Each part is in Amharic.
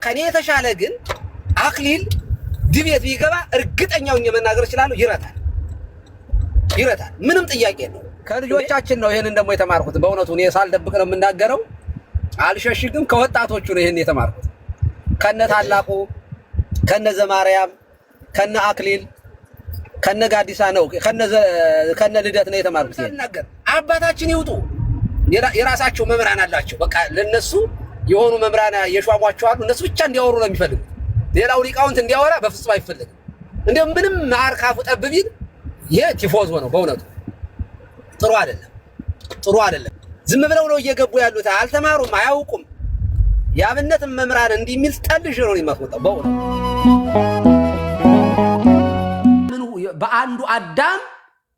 ከኔ የተሻለ ግን አክሊል ድቤት ቢገባ እርግጠኛው የመናገር ይችላል ይረታል ምንም ጥያቄ የለው ከልጆቻችን ነው ይሄንን ደግሞ የተማርኩት በእውነቱ እኔ ሳልደብቅ ነው የምናገረው አልሸሽግም ከወጣቶቹ ነው ይሄን የተማርኩት ከነ ታላቁ ከነ ዘማርያም ከነ አክሊል ከነ ጋዲሳ ነው ከነ ልደት ነው የተማርኩት ይናገር አባታችን ይውጡ የራሳቸው መምራን አላቸው በቃ ለነሱ የሆኑ መምራና የሿሟቸው አሉ እነሱ ብቻ እንዲያወሩ ነው የሚፈልጉት ሌላው ሊቃውንት እንዲያወራ በፍጹም አይፈልግም እንደም ምንም ማርካፉ ጠብቢል የቲፎዞ ነው በእውነቱ ጥሩ አይደለም ዝም ብለው ነው እየገቡ ያሉት አልተማሩም አያውቁም ያብነት መምራን እንዲሚል ጠልሽ ነው የሚመጣው በእውነቱ በአንዱ አዳም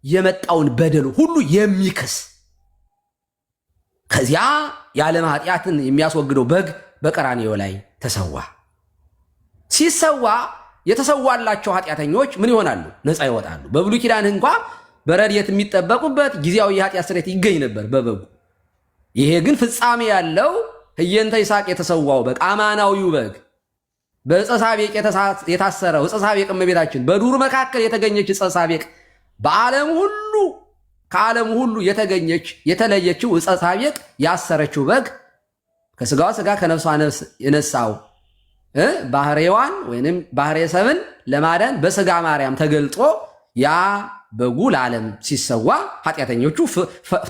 የመጣውን በደል ሁሉ የሚክስ ከዚያ የዓለም ኃጢአትን የሚያስወግደው በግ በቀራንዮ ላይ ተሰዋ ሲሰዋ የተሰዋላቸው ኃጢአተኞች ምን ይሆናሉ ነፃ ይወጣሉ በብሉይ ኪዳን እንኳን በረድኤት የሚጠበቁበት ጊዜያዊ የኃጢአት ስርየት ይገኝ ነበር በበጉ ይሄ ግን ፍጻሜ ያለው ህየንተ ይስሐቅ የተሰዋው በግ አማናዊው በግ በዕፀ ሳቤቅ የታሰረው ዕፀ ሳቤቅ እመቤታችን በዱር መካከል የተገኘች ዕፀ ሳቤቅ በዓለም ሁሉ ከዓለም ሁሉ የተለየችው ዕፀ ሳቤቅ ያሰረችው በግ ከስጋዋ ስጋ ከነፍሷ ነፍስ የነሳው ባህሬዋን ወይንም ባህሬ ሰብን ለማዳን በስጋ ማርያም ተገልጦ ያ በጉ ለዓለም ሲሰዋ ኃጢአተኞቹ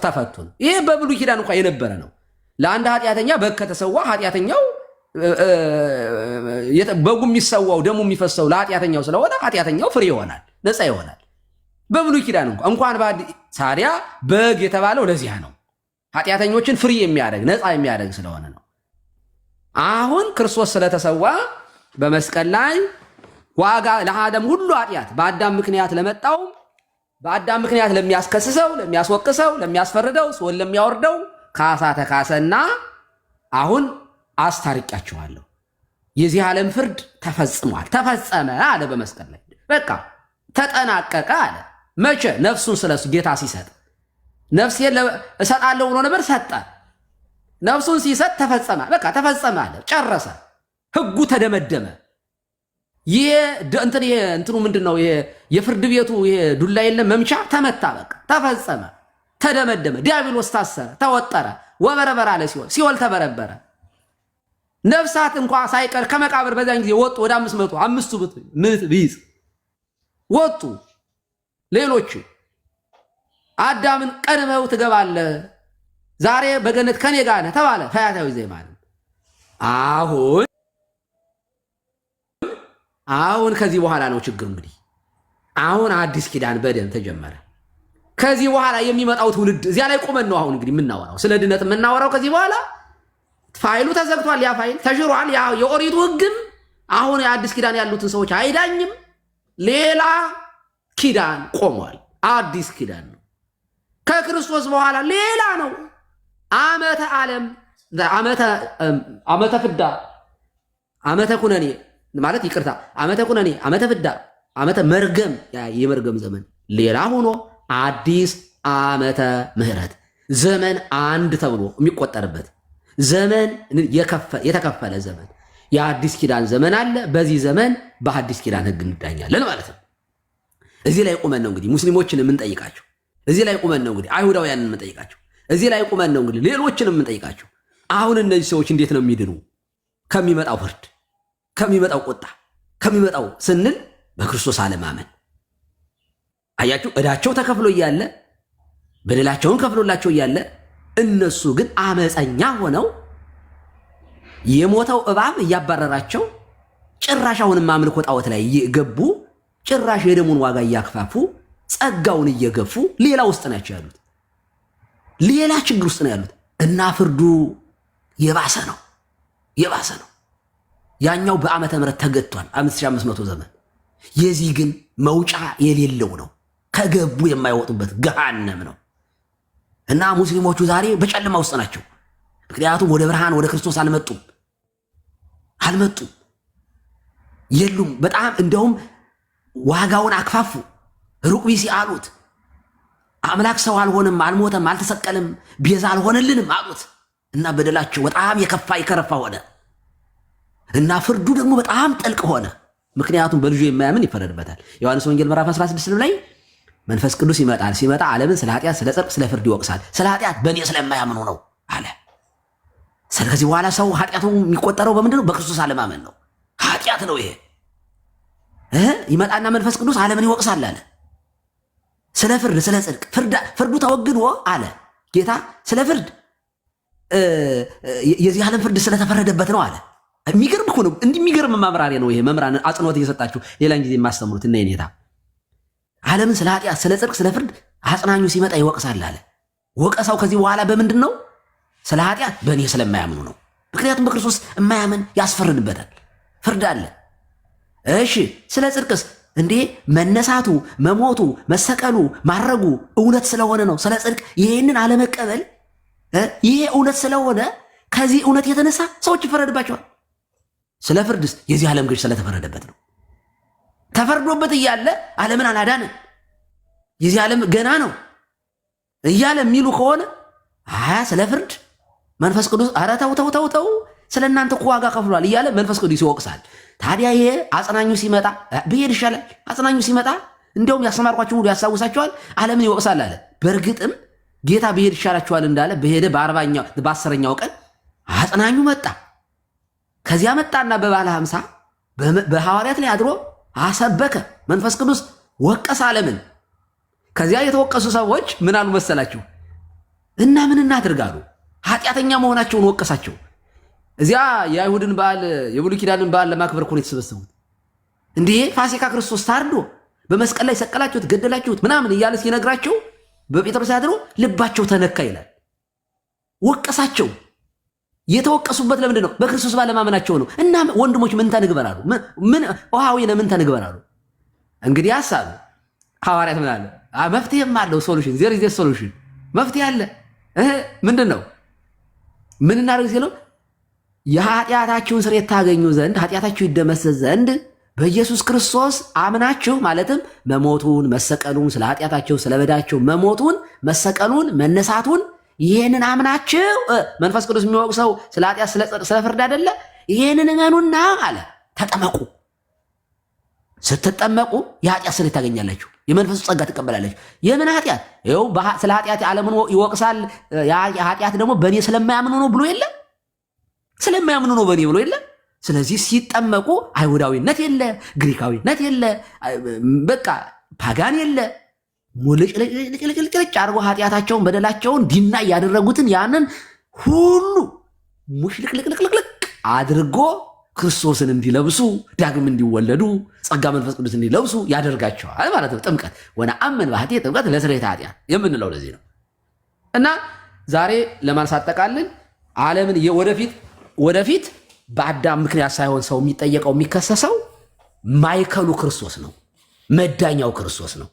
ተፈቱ ነው ይሄ በብሉይ ኪዳን እንኳን የነበረ ነው ለአንድ ኃጢአተኛ በግ ከተሰዋ ኃጢአተኛው በጉ የሚሰዋው ደሙ የሚፈሰው ለኃጢአተኛው ስለሆነ ኃጢአተኛው ፍሬ ይሆናል ነፃ ይሆናል በብሉይ ኪዳን እንኳን ሳዲያ በግ የተባለው ለዚያ ነው ኃጢአተኞችን ፍሬ የሚያደርግ ነፃ የሚያደርግ ስለሆነ ነው አሁን ክርስቶስ ስለተሰዋ በመስቀል ላይ ዋጋ ለአዳም ሁሉ ኃጢአት በአዳም ምክንያት ለመጣው በአዳም ምክንያት ለሚያስከስሰው ለሚያስወቅሰው ለሚያስፈርደው ሰውን ለሚያወርደው ካሳ ተካሰና አሁን አስታርቂያችኋለሁ የዚህ ዓለም ፍርድ ተፈጽሟል ተፈጸመ አለ በመስቀል ላይ በቃ ተጠናቀቀ አለ መቼ ነፍሱን ስለሱ ጌታ ሲሰጥ ነፍሴን እሰጣለሁ ብሎ ነበር ሰጠ ነፍሱን ሲሰጥ ተፈጸመ በቃ ተፈጸመ አለ ጨረሰ ህጉ ተደመደመ ይሄ እንትኑ ምንድነው ይሄ የፍርድ ቤቱ ይሄ ዱላ የለም መምቻ ተመታ በቃ ተፈጸመ ተደመደመ ዲያብሎስ ታሰረ ተወጠረ ወበረበረ አለ ሲኦል ተበረበረ ነፍሳት እንኳን ሳይቀር ከመቃብር በዛን ጊዜ ወጡ ወደ 500 ቢዝ ወጡ ሌሎች አዳምን ቀድመው ትገባለህ ዛሬ በገነት ከኔ ጋር ነህ ተባለ ፈያታዊ ዘየማን አሁን ከዚህ በኋላ ነው ችግር እንግዲህ አሁን አዲስ ኪዳን በደም ተጀመረ ከዚህ በኋላ የሚመጣው ትውልድ እዚያ ላይ ቆመን ነው አሁን እንግዲህ የምናወራው ስለ ድነት የምናወራው ከዚህ በኋላ ፋይሉ ተዘግቷል ያ ፋይል ተሽሯል ያ የኦሪቱ ህግም አሁን የአዲስ ኪዳን ያሉትን ሰዎች አይዳኝም ሌላ ኪዳን ቆሟል አዲስ ኪዳን ነው ከክርስቶስ በኋላ ሌላ ነው ዓመተ ዓለም ዓመተ ፍዳ ዓመተ ኩነኔ ማለት ይቅርታ ዓመተ ኩነኔ ዓመተ ፍዳ ዓመተ መርገም የመርገም ዘመን ሌላ ሆኖ አዲስ ዓመተ ምህረት ዘመን አንድ ተብሎ የሚቆጠርበት ዘመን የተከፈለ ዘመን የአዲስ ኪዳን ዘመን አለ በዚህ ዘመን በአዲስ ኪዳን ህግ እንዳኛለን ማለት ነው እዚህ ላይ ቆመን ነው እንግዲህ ሙስሊሞችን የምንጠይቃቸው እዚህ ላይ ቆመን ነው እንግዲህ አይሁዳውያንን የምንጠይቃቸው እዚህ ላይ ቆመን ነው እንግዲህ ሌሎችን የምንጠይቃቸው አሁን እነዚህ ሰዎች እንዴት ነው የሚድኑ ከሚመጣው ፍርድ ከሚመጣው ቁጣ ከሚመጣው ስንል በክርስቶስ አለማመን አያችሁ እዳቸው ተከፍሎ እያለ በደላቸውን ከፍሎላቸው እያለ እነሱ ግን አመፀኛ ሆነው የሞተው እባብ እያባረራቸው ጭራሽ አሁንም አምልኮ ጣዖት ላይ እየገቡ ጭራሽ የደሙን ዋጋ እያክፋፉ ጸጋውን እየገፉ ሌላ ውስጥ ናቸው ያሉት ሌላ ችግር ውስጥ ነው ያሉት እና ፍርዱ የባሰ ነው ያኛው በዓመተ ምህረት ተገቷል 5500 ዘመን የዚህ ግን መውጫ የሌለው ነው ከገቡ የማይወጡበት ገሃነም ነው እና ሙስሊሞቹ ዛሬ በጨለማ ውስጥ ናቸው ምክንያቱም ወደ ብርሃን ወደ ክርስቶስ አልመጡም የሉም በጣም እንደውም ዋጋውን አክፋፉ ሩቅ ቢሲ አሉት አምላክ ሰው አልሆነም አልሞተም አልተሰቀለም ቤዛ አልሆነልንም አሉት እና በደላቸው በጣም የከፋ ይከረፋ ሆነ እና ፍርዱ ደግሞ በጣም ጥልቅ ሆነ። ምክንያቱም በልጁ የማያምን ይፈረድበታል። ዮሐንስ ወንጌል ምዕራፍ 16 ላይ መንፈስ ቅዱስ ይመጣል፣ ሲመጣ ዓለምን ስለ ኃጢአት፣ ስለ ጽድቅ፣ ስለ ፍርድ ይወቅሳል። ስለ ኃጢአት በእኔ ስለማያምኑ ነው አለ። ስለዚህ በኋላ ሰው ኃጢአቱ የሚቆጠረው በምንድን ነው? በክርስቶስ አለማመን ነው። ኃጢአት ነው ይሄ። ይመጣና መንፈስ ቅዱስ ዓለምን ይወቅሳል አለ። ስለ ፍርድ፣ ስለ ጽድቅ ፍርዱ ተወግዶ አለ ጌታ። ስለ ፍርድ የዚህ ዓለም ፍርድ ስለተፈረደበት ነው አለ። የሚገርም እኮ ነው። እንዲህ የሚገርም ማብራሪያ ነው ይሄ። መምህራን አጽንኦት እየሰጣችሁ ሌላን ጊዜ የማስተምሩት እና የኔታ ዓለምን ስለ ኃጢአት፣ ስለ ጽድቅ፣ ስለ ፍርድ አጽናኙ ሲመጣ ይወቅሳል አለ። ወቀሳው ከዚህ በኋላ በምንድን ነው? ስለ ኃጢአት በእኔ ስለማያምኑ ነው። ምክንያቱም በክርስቶስ የማያምን ያስፈርድበታል፣ ፍርድ አለ። እሺ ስለ ጽድቅስ እንዴ መነሳቱ፣ መሞቱ፣ መሰቀሉ፣ ማረጉ እውነት ስለሆነ ነው። ስለ ጽድቅ ይሄንን አለመቀበል ይሄ እውነት ስለሆነ ከዚህ እውነት የተነሳ ሰዎች ይፈረድባቸዋል። ስለ ፍርድስ የዚህ ዓለም ገዥ ስለተፈረደበት ነው። ተፈርዶበት እያለ ዓለምን አላዳንን የዚህ ዓለም ገና ነው እያለ የሚሉ ከሆነ ስለ ፍርድ መንፈስ ቅዱስ ኧረ ተው ስለ እናንተ እኮ ዋጋ ከፍሏል እያለ መንፈስ ቅዱስ ይወቅሳል። ታዲያ ይሄ አጽናኙ ሲመጣ ብሄድ ይሻላል። አጽናኙ ሲመጣ እንዲያውም ያስተማርኳችሁ ሁሉ ያስታውሳቸዋል፣ ዓለምን ይወቅሳል አለ። በእርግጥም ጌታ ብሄድ ይሻላችኋል እንዳለ በሄደ በ10ኛው ቀን አጽናኙ መጣ። ከዚያ መጣና በባለ 50 በሐዋርያት ላይ አድሮ አሰበከ። መንፈስ ቅዱስ ወቀሰ ዓለምን። ከዚያ የተወቀሱ ሰዎች ምን አሉ መሰላችሁ? እና ምን እናድርጋሉ? ኃጢአተኛ መሆናቸውን ወቀሳቸው። እዚያ የአይሁድን በዓል የብሉይ ኪዳንን በዓል ለማክበር እኮ ነው የተሰበሰቡት። እንዴ ፋሲካ ክርስቶስ ታርዶ በመስቀል ላይ ሰቀላችሁት፣ ገደላችሁት ምናምን እያለ ሲነግራቸው በጴጥሮስ አድሮ ልባቸው ተነካ ይላል። ወቀሳቸው። የተወቀሱበት ለምንድን ነው? በክርስቶስ ባለማመናቸው ነው። እና ወንድሞች ምን ተንግበራሉ? ምን ውሃዊነ ምን ተንግበራሉ? እንግዲህ ሐሳብ ሐዋርያት ምን አለ? መፍትሄም አለው። ሶሉሽን ዜር ኢዝ ሶሉሽን፣ መፍትሄ አለ። ምንድን ነው? ምን እናደርግ ሲለው የኃጢአታችሁን ስርየት ታገኙ ዘንድ ኃጢአታችሁ ይደመሰስ ዘንድ በኢየሱስ ክርስቶስ አምናችሁ፣ ማለትም መሞቱን፣ መሰቀሉን፣ ስለ ኃጢአታቸው ስለ በዳቸው መሞቱን፣ መሰቀሉን፣ መነሳቱን ይሄንን አምናችሁ መንፈስ ቅዱስ የሚወቅሰው ስለ ኃጢአት ስለ ፍርድ አይደለ? ይሄንን እመኑና አለ ተጠመቁ። ስትጠመቁ የኃጢአት ስርየት ታገኛላችሁ፣ የመንፈሱ ጸጋ ትቀበላለች። የምን ኃጢአት? ይኸው ስለ ኃጢአት ዓለምን ይወቅሳል። ኃጢአት ደግሞ በእኔ ስለማያምኑ ነው ብሎ የለ? ስለማያምኑ ነው በእኔ ብሎ የለ? ስለዚህ ሲጠመቁ አይሁዳዊነት የለ፣ ግሪካዊነት የለ፣ በቃ ፓጋን የለ። ሙልጭልጭልጭልጭ አድርጎ ኃጢአታቸውን በደላቸውን ዲና ያደረጉትን ያንን ሁሉ ሙሽልቅልቅልቅልቅ አድርጎ ክርስቶስን እንዲለብሱ ዳግም እንዲወለዱ ጸጋ መንፈስ ቅዱስ እንዲለብሱ ያደርጋቸዋል ማለት ነው። ጥምቀት ወነአምን በኃጢአት ጥምቀት ለስርየተ ኃጢአት የምንለው ለዚህ ነው። እና ዛሬ ለማንሳጠቃልን ዓለምን ወደፊት በአዳም ምክንያት ሳይሆን ሰው የሚጠየቀው የሚከሰሰው ማይከሉ ክርስቶስ ነው፣ መዳኛው ክርስቶስ ነው።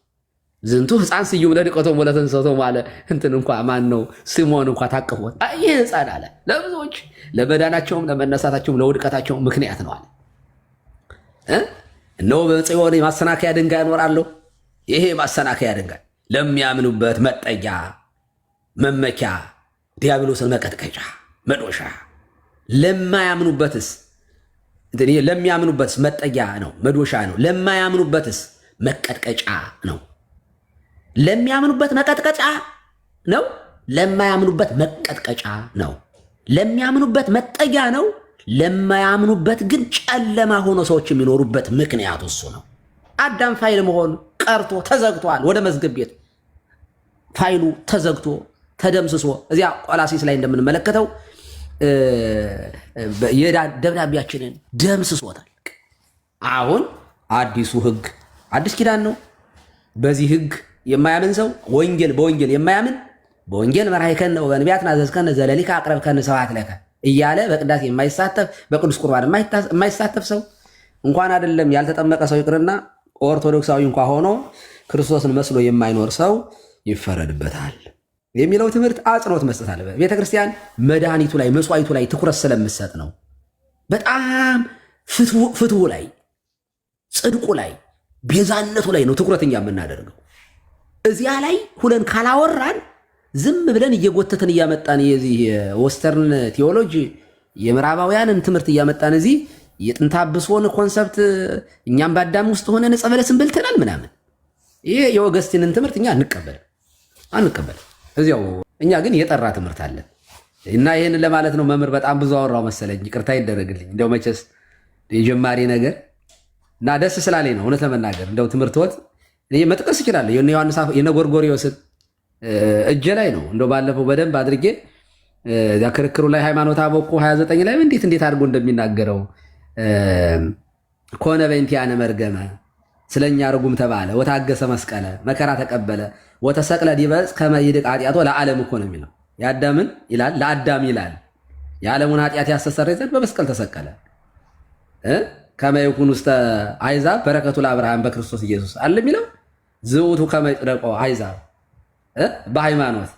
ዝንቱ ሕፃን ስዩም ለድቀቶም ወለተንሥኦቶም አለ። እንትን እንኳ ማን ነው ስምዖን እንኳ ታቅፎት ይህ ሕፃን አለ ለብዙዎች ለመዳናቸውም ለመነሳታቸውም ለውድቀታቸውም ምክንያት ነው አለ። እነሆ በጽዮን የማሰናከያ ድንጋይ እኖራለሁ። ይሄ ማሰናከያ ድንጋይ ለሚያምኑበት መጠጊያ መመኪያ፣ ዲያብሎስን መቀጥቀጫ መዶሻ፣ ለሚያምኑበትስ መጠጊያ ነው፣ መዶሻ ነው። ለማያምኑበትስ መቀጥቀጫ ነው። ለሚያምኑበት መቀጥቀጫ ነው፣ ለማያምኑበት መቀጥቀጫ ነው። ለሚያምኑበት መጠጊያ ነው፣ ለማያምኑበት ግን ጨለማ ሆኖ ሰዎች የሚኖሩበት ምክንያቱ እሱ ነው። አዳም ፋይል መሆን ቀርቶ ተዘግቷል። ወደ መዝገብ ቤት ፋይሉ ተዘግቶ ተደምስሶ እዚያ ቆላሲስ ላይ እንደምንመለከተው ደብዳቤያችንን ደምስሶታል። አሁን አዲሱ ሕግ አዲስ ኪዳን ነው። በዚህ ሕግ የማያምን ሰው በወንጌል የማያምን በወንጌል መራሕከነ ወበነቢያት ናዘዝከነ ዘለሊከ አቅረብከነ ስብሐት ለከ እያለ በቅዳሴ የማይሳተፍ በቅዱስ ቁርባን የማይሳተፍ ሰው እንኳን አይደለም ያልተጠመቀ ሰው ይቅርና ኦርቶዶክሳዊ እንኳ ሆኖ ክርስቶስን መስሎ የማይኖር ሰው ይፈረድበታል የሚለው ትምህርት አጽንኦት መስጠት አለበት። ቤተክርስቲያን መድኃኒቱ ላይ መስዋዕቱ ላይ ትኩረት ስለምሰጥ ነው። በጣም ፍትሁ ላይ ጽድቁ ላይ ቤዛነቱ ላይ ነው ትኩረትኛ የምናደርገው። እዚያ ላይ ሁለን ካላወራን ዝም ብለን እየጎተትን እያመጣን የዚህ የወስተርን ቴዎሎጂ የምዕራባውያንን ትምህርት እያመጣን እዚህ የጥንተ አብሶን ኮንሰፕት እኛም በአዳም ውስጥ ሆነን ዕፀ በለስን በልተናል ምናምን። ይሄ የኦገስቲንን ትምህርት እኛ አንቀበልም። እዚያው እኛ ግን የጠራ ትምህርት አለን እና ይህንን ለማለት ነው። መምህር በጣም ብዙ አወራው መሰለኝ፣ ይቅርታ ይደረግልኝ። እንደው መቼስ የጀማሪ ነገር እና ደስ ስላለኝ ነው እውነት ለመናገር እንደው ትምህርት ወጥ መጥቀስ እችላለሁ። የነ ዮሐንስ የነ ጎርጎርዮስን እጄ ላይ ነው እንደው ባለፈው በደንብ አድርጌ ክርክሩ ላይ ሃይማኖተ አበው እኮ 29 ላይ እንዴት አድርጎ እንደሚናገረው ኮነ በእንቲአነ መርገመ ስለኛ ርጉም ተባለ ወታገሰ መስቀለ መከራ ተቀበለ ወተሰቅለ ዲበ ዕፅ ከመ ይድቅ ኃጢአቶ ለዓለም እኮ ነው የሚለው። የአዳምን ይላል ለአዳም ይላል የዓለሙን ኃጢአት ያስተሰርይ ዘንድ በመስቀል ተሰቀለ። ከመ ይኩን ውስተ አሕዛብ በረከቱ ለአብርሃም በክርስቶስ ኢየሱስ አለ የሚለው ዝውቱ ከመ ይጽድቆ አሕዛብ በሃይማኖት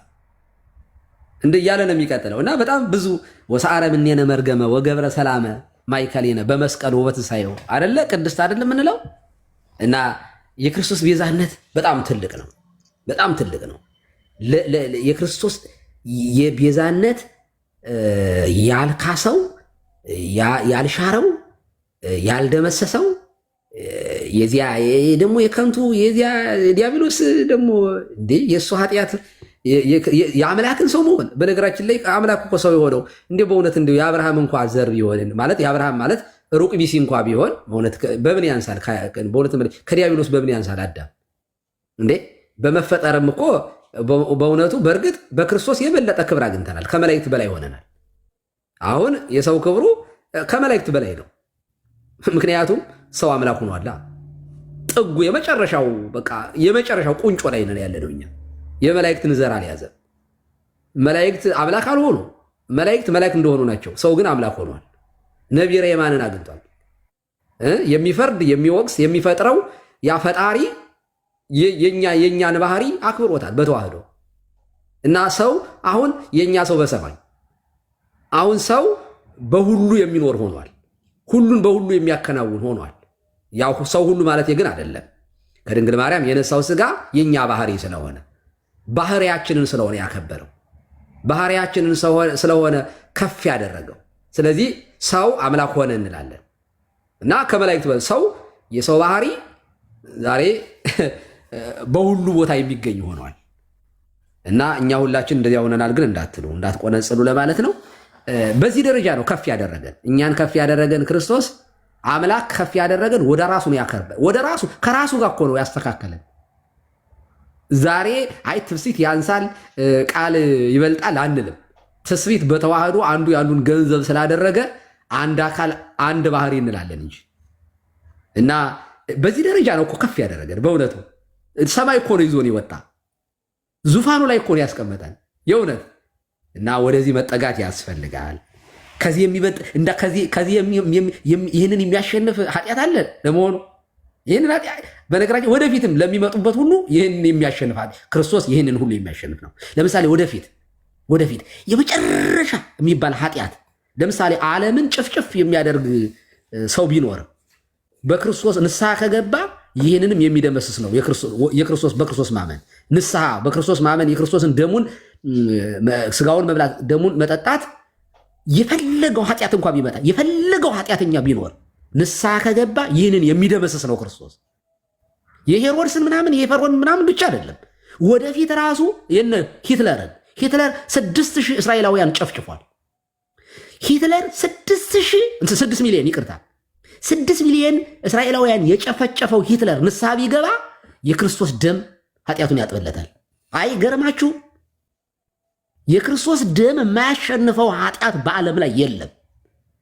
እንደ እያለ ነው የሚቀጥለው እና በጣም ብዙ ወሰአረ እምኔነ መርገመ ወገብረ ሰላመ ማእከሌነ በመስቀሉ ወበትንሣኤው አይደለ ቅድስት አይደለም የምንለው እና የክርስቶስ ቤዛነት በጣም ትልቅ ነው። የክርስቶስ የቤዛነት ያልካሰው ያልሻረው ያልደመሰሰው የዚያ ደግሞ የከንቱ የዚያ ዲያብሎስ ደግሞ እንዴ የእሱ ኃጢአት የአምላክን ሰው መሆን። በነገራችን ላይ አምላክ እኮ ሰው የሆነው እንዴ በእውነት እንዲ የአብርሃም እንኳ ዘር ቢሆን ማለት የአብርሃም ማለት ሩቅ ቢሲ እንኳ ቢሆን በእውነት በምን ያንሳል? በእውነት ከዲያብሎስ በምን ያንሳል አዳም? እንዴ በመፈጠርም እኮ በእውነቱ በእርግጥ በክርስቶስ የበለጠ ክብር አግኝተናል። ከመላእክት በላይ ሆነናል። አሁን የሰው ክብሩ ከመላእክት በላይ ነው። ምክንያቱም ሰው አምላክ ሆኗላ። ጥጉ የመጨረሻው በቃ የመጨረሻው ቁንጮ ላይ ነን ያለነው እኛ። የመላእክትን ዘር አልያዘም። መላእክት አምላክ አልሆኑ። መላእክት እንደሆኑ ናቸው። ሰው ግን አምላክ ሆኗል። ነቢረ የማንን አግኝቷል? የሚፈርድ የሚወቅስ የሚፈጥረው ያ ፈጣሪ የኛን ባህሪ አክብሮታል በተዋህዶ እና ሰው አሁን የኛ ሰው በሰማይ አሁን ሰው በሁሉ የሚኖር ሆኗል። ሁሉን በሁሉ የሚያከናውን ሆኗል። ያው ሰው ሁሉ ማለት ግን አይደለም። ከድንግል ማርያም የነሳው ስጋ የኛ ባህሪ ስለሆነ ባህሪያችንን ስለሆነ ያከበረው ባህሪያችንን ስለሆነ ከፍ ያደረገው። ስለዚህ ሰው አምላክ ሆነ እንላለን እና ከመላእክት ሰው የሰው ባህሪ ዛሬ በሁሉ ቦታ የሚገኝ ሆኗል እና እኛ ሁላችን እንደዚያ ሆነናል። ግን እንዳትቆነጽሉ ለማለት ነው። በዚህ ደረጃ ነው ከፍ ያደረገን። እኛን ከፍ ያደረገን ክርስቶስ አምላክ ከፍ ያደረገን ወደ ራሱ ነው ያከበረ። ወደ ራሱ ከራሱ ጋር እኮ ነው ያስተካከለን። ዛሬ አይ ትፍሲት ያንሳል ቃል ይበልጣል አንልም። ትስብእት በተዋህዶ አንዱ ያሉን ገንዘብ ስላደረገ አንድ አካል አንድ ባህሪ እንላለን እንጂ እና በዚህ ደረጃ ነው እኮ ከፍ ያደረገን። በእውነቱ ሰማይ እኮ ነው ይዞን ይወጣ። ዙፋኑ ላይ እኮ ነው ያስቀመጠን የእውነት እና ወደዚህ መጠጋት ያስፈልጋል። ከዚህ የሚበልጥ እንዳ ከዚህ ይህንን የሚያሸንፍ ኃጢአት አለ ለመሆኑ? ይህንን ኃጢአት በነገራችን ወደፊትም ለሚመጡበት ሁሉ ይህንን የሚያሸንፍ ክርስቶስ ይህንን ሁሉ የሚያሸንፍ ነው። ለምሳሌ ወደፊት የመጨረሻ የሚባል ኃጢአት ለምሳሌ ዓለምን ጭፍጭፍ የሚያደርግ ሰው ቢኖር በክርስቶስ ንስሐ ከገባ ይህንንም የሚደመስስ ነው። በክርስቶስ ማመን ንስሐ በክርስቶስ ማመን የክርስቶስን ደሙን ስጋውን መብላት ደሙን መጠጣት የፈለገው ኃጢአት እንኳን ቢመጣ የፈለገው ኃጢአተኛ ቢኖር ንስሐ ከገባ ይህንን የሚደመስስ ነው ክርስቶስ። የሄሮድስን ምናምን የፈርዖን ምናምን ብቻ አይደለም። ወደፊት ራሱ የነ ሂትለር 6000 እስራኤላውያን ጨፍጭፏል። ሂትለር 6 ሚሊዮን ይቅርታ 6 ሚሊዮን እስራኤላውያን የጨፈጨፈው ሂትለር ንስሐ ቢገባ የክርስቶስ ደም ኃጢአቱን ያጥበለታል። አይ ገርማችሁ የክርስቶስ ደም የማያሸንፈው ኃጢአት በዓለም ላይ የለም።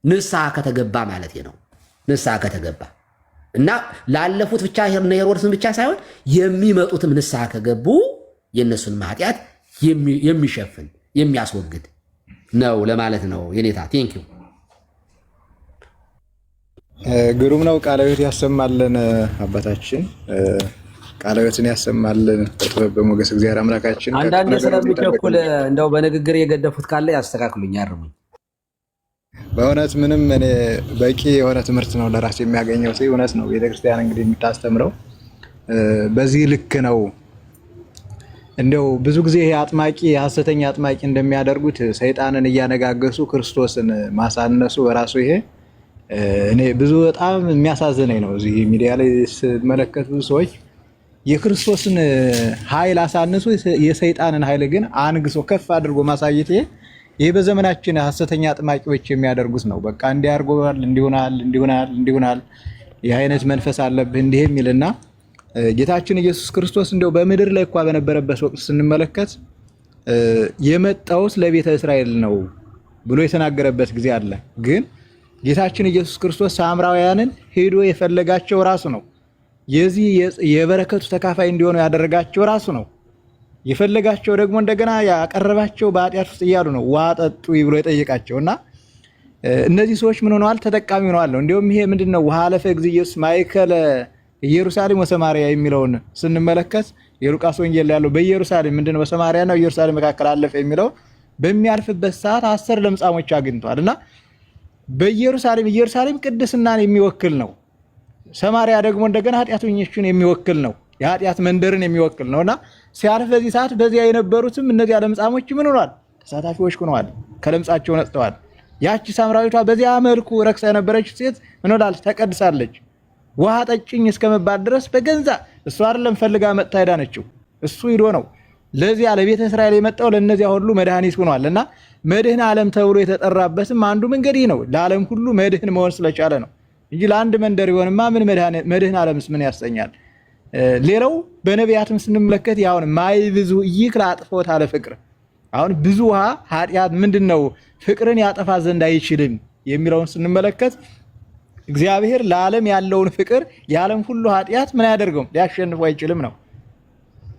ንስሐ ከተገባ ማለት ነው። ንስሐ ከተገባ እና ላለፉት ብቻ ሄሮድስን ብቻ ሳይሆን የሚመጡትም ንስሐ ከገቡ የእነሱን ኃጢአት የሚሸፍን የሚያስወግድ ነው ለማለት ነው። የኔታ ቴንኪው። ግሩም ነው። ቃለ ሕይወት ያሰማልን አባታችን፣ ቃለ ሕይወትን ያሰማልን በጥበብ በሞገስ እግዚአብሔር አምላካችን። አንዳንድ ስለሚቸኩል እንደው በንግግር የገደፉት ካለ ያስተካክሉኝ፣ ያርሙኝ። በእውነት ምንም እኔ በቂ የሆነ ትምህርት ነው ለራስ የሚያገኘው። እውነት ነው ቤተክርስቲያን እንግዲህ የምታስተምረው በዚህ ልክ ነው። እንደው ብዙ ጊዜ ይሄ አጥማቂ ሐሰተኛ አጥማቂ እንደሚያደርጉት ሰይጣንን እያነጋገሱ ክርስቶስን ማሳነሱ በራሱ ይሄ እኔ ብዙ በጣም የሚያሳዝነኝ ነው እዚህ ሚዲያ ላይ ስመለከት ብዙ ሰዎች የክርስቶስን ኃይል አሳንሶ የሰይጣንን ኃይል ግን አንግሶ ከፍ አድርጎ ማሳየት ይሄ በዘመናችን ሐሰተኛ አጥማቂዎች የሚያደርጉት ነው። በቃ እንዲያርጎል እንዲሆናል ይህ አይነት መንፈስ አለብህ እንዲህ የሚልና ጌታችን ኢየሱስ ክርስቶስ እንደው በምድር ላይ እንኳን በነበረበት ወቅት ስንመለከት የመጣውስ ለቤተ እስራኤል ነው ብሎ የተናገረበት ጊዜ አለ። ግን ጌታችን ኢየሱስ ክርስቶስ ሳምራውያንን ሄዶ የፈለጋቸው ራሱ ነው። የዚህ የበረከቱ ተካፋይ እንዲሆኑ ያደረጋቸው ራሱ ነው። የፈለጋቸው ደግሞ እንደገና ያቀረባቸው በኃጢአት ውስጥ እያሉ ነው ውሃ ጠጡ ብሎ የጠየቃቸውና እነዚህ ሰዎች ምን ሆነዋል? ተጠቃሚ ሆነዋል ነው። እንዲሁም ይሄ ምንድነው ውሃ አለፈ እግዚእ ኢየሱስ ማእከለ ኢየሩሳሌም ወሰማርያ የሚለውን ስንመለከት የሉቃስ ወንጌል ላይ ያለው በኢየሩሳሌም ምንድነው በሰማርያና ኢየሩሳሌም መካከል አለፈ የሚለው በሚያልፍበት ሰዓት 10 ለምጻሞች አግኝቷልና ኢየሩሳሌም ቅድስናን የሚወክል ነው። ሰማርያ ደግሞ እንደገና ኃጢአተኞችን የሚወክል ነው። የኃጢአት መንደርን የሚወክል ነውና ሲያልፍ በዚህ ሰዓት በዚያ የነበሩትም እነዚያ ለምጻሞች ምን ሆነዋል? ተሳታፊዎች ሆነዋል። ከለምጻቸው ነጽተዋል። ያቺ ሳምራዊቷ በዚያ መልኩ ረክሳ የነበረች ሴት ምን ሆናለች? ተቀድሳለች። ውሃ ጠጭኝ እስከመባል ድረስ በገንዛ እሱ አይደለም ፈልጋ መጥታ ሄዳነችው። እሱ ሂዶ ነው ለዚያ ለቤተ እስራኤል የመጣው ለነዚያ ሁሉ መድኃኒት ሆኗልና መድህን ዓለም ተብሎ የተጠራበትም አንዱ መንገድ ይህ ነው። ለዓለም ሁሉ መድህን መሆን ስለቻለ ነው እንጂ ለአንድ መንደር ይሆንማ ምን መድህን ዓለምስ ምን ያሰኛል? ሌላው በነቢያትም ስንመለከት ያውን ማይ ብዙ ይክል አጥፎት አለ ፍቅር። አሁን ብዙ ውሃ ኃጢአት ምንድነው ፍቅርን ያጠፋ ዘንድ አይችልም የሚለውን ስንመለከት እግዚአብሔር ለዓለም ያለውን ፍቅር የዓለም ሁሉ ኃጢአት ምን ያደርገው ሊያሸንፈው አይችልም ነው።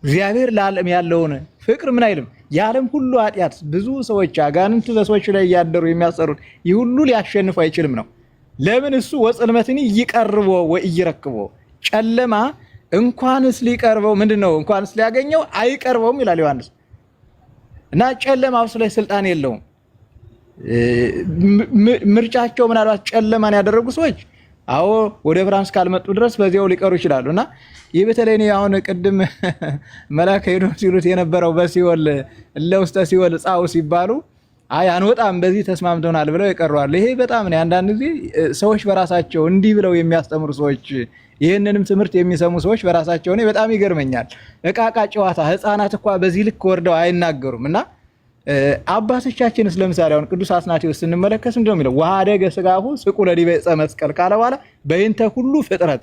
እግዚአብሔር ለዓለም ያለውን ፍቅር ምን አይልም የዓለም ሁሉ ኃጢአት ብዙ ሰዎች አጋንንት በሰዎች ላይ እያደሩ የሚያሰሩት ይህ ሁሉ ሊያሸንፈው አይችልም ነው። ለምን እሱ ወጽልመትኒ ይቀርቦ ወይረክቦ ጨለማ እንኳንስ ሊቀርበው ምንድነው እንኳንስ ሊያገኘው አይቀርበውም ይላል ዮሐንስ። እና ጨለማው ላይ ስልጣን የለውም። ምርጫቸው ምናልባት ጨለማን ያደረጉ ሰዎች አዎ ወደ ብርሃን እስካልመጡ ድረስ በዚያው ሊቀሩ ይችላሉና ይህ በተለይ ነው አሁን ቅድም መልአከ ሄኖም ሲሉት የነበረው በሲኦል ለውስተ ሲኦል ጻው ሲባሉ አይ አንወጣም በዚህ ተስማምተናል ብለው ይቀርዋል። ይሄ በጣም ነው አንዳንድ ጊዜ ሰዎች በራሳቸው እንዲህ ብለው የሚያስተምሩ ሰዎች ይህንንም ትምህርት የሚሰሙ ሰዎች በራሳቸው ነው በጣም ይገርመኛል። እቃቃ ጨዋታ ህፃናት እንኳን በዚህ ልክ ወርደው አይናገሩም። እና አባቶቻችንስ ለምሳሌ አሁን ቅዱስ አትናቴዎስ ስንመለከት እንደው የሚለው ወሀደገ ሥጋሁ ስቁለ ዲበ ዕፀ መስቀል ካለ በኋላ በእንተ ሁሉ ፍጥረት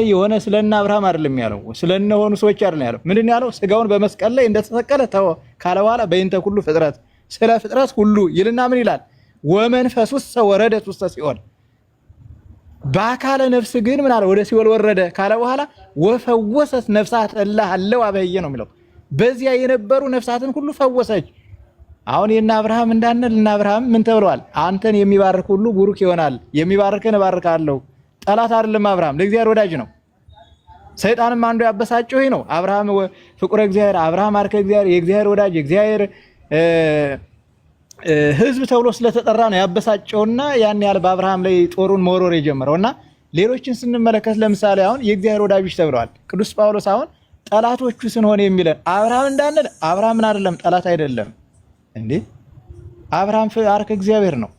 የሆነ ስለነ አብርሃም አይደለም ያለው ስለነሆኑ ሰዎች አይደለም ያለው ምንድነው ያለው? ስጋውን በመስቀል ላይ እንደተሰቀለ ተወ ካለ በኋላ በእንተ ሁሉ ፍጥረት ስለ ፍጥረት ሁሉ ይልና ምን ይላል? ወመንፈሱሰ ወረደት ውስተ ሲኦል በአካለ ነፍስ ግን ምን አለ? ወደ ሲኦል ወረደ ካለ በኋላ ወፈወሰት ነፍሳት እለ ሀለው አበየ ነው የሚለው። በዚያ የነበሩ ነፍሳትን ሁሉ ፈወሰች። አሁን የእነ አብርሃም እንዳንል እነ አብርሃም ምን ተብለዋል? አንተን የሚባርክ ሁሉ ቡሩክ ይሆናል፣ የሚባርክን እባርካለሁ። ጠላት አይደለም አብርሃም ለእግዚአብሔር ወዳጅ ነው። ሰይጣንም አንዱ ያበሳጨው ይሄ ነው። አብርሃም ፍቁረ እግዚአብሔር፣ አብርሃም አርከ እግዚአብሔር፣ የእግዚአብሔር ወዳጅ፣ የእግዚአብሔር ሕዝብ ተብሎ ስለተጠራ ነው ያበሳጨውና ያን ያህል በአብርሃም ላይ ጦሩን መወርወር የጀመረውና ሌሎችን ስንመለከት ለምሳሌ አሁን የእግዚአብሔር ወዳጆች ተብለዋል። ቅዱስ ጳውሎስ አሁን ጠላቶቹ ስንሆን የሚለን አብርሃም እንዳንል አብርሃምን አይደለም ጠላት አይደለም እንዴ አብርሃም አርከ እግዚአብሔር ነው።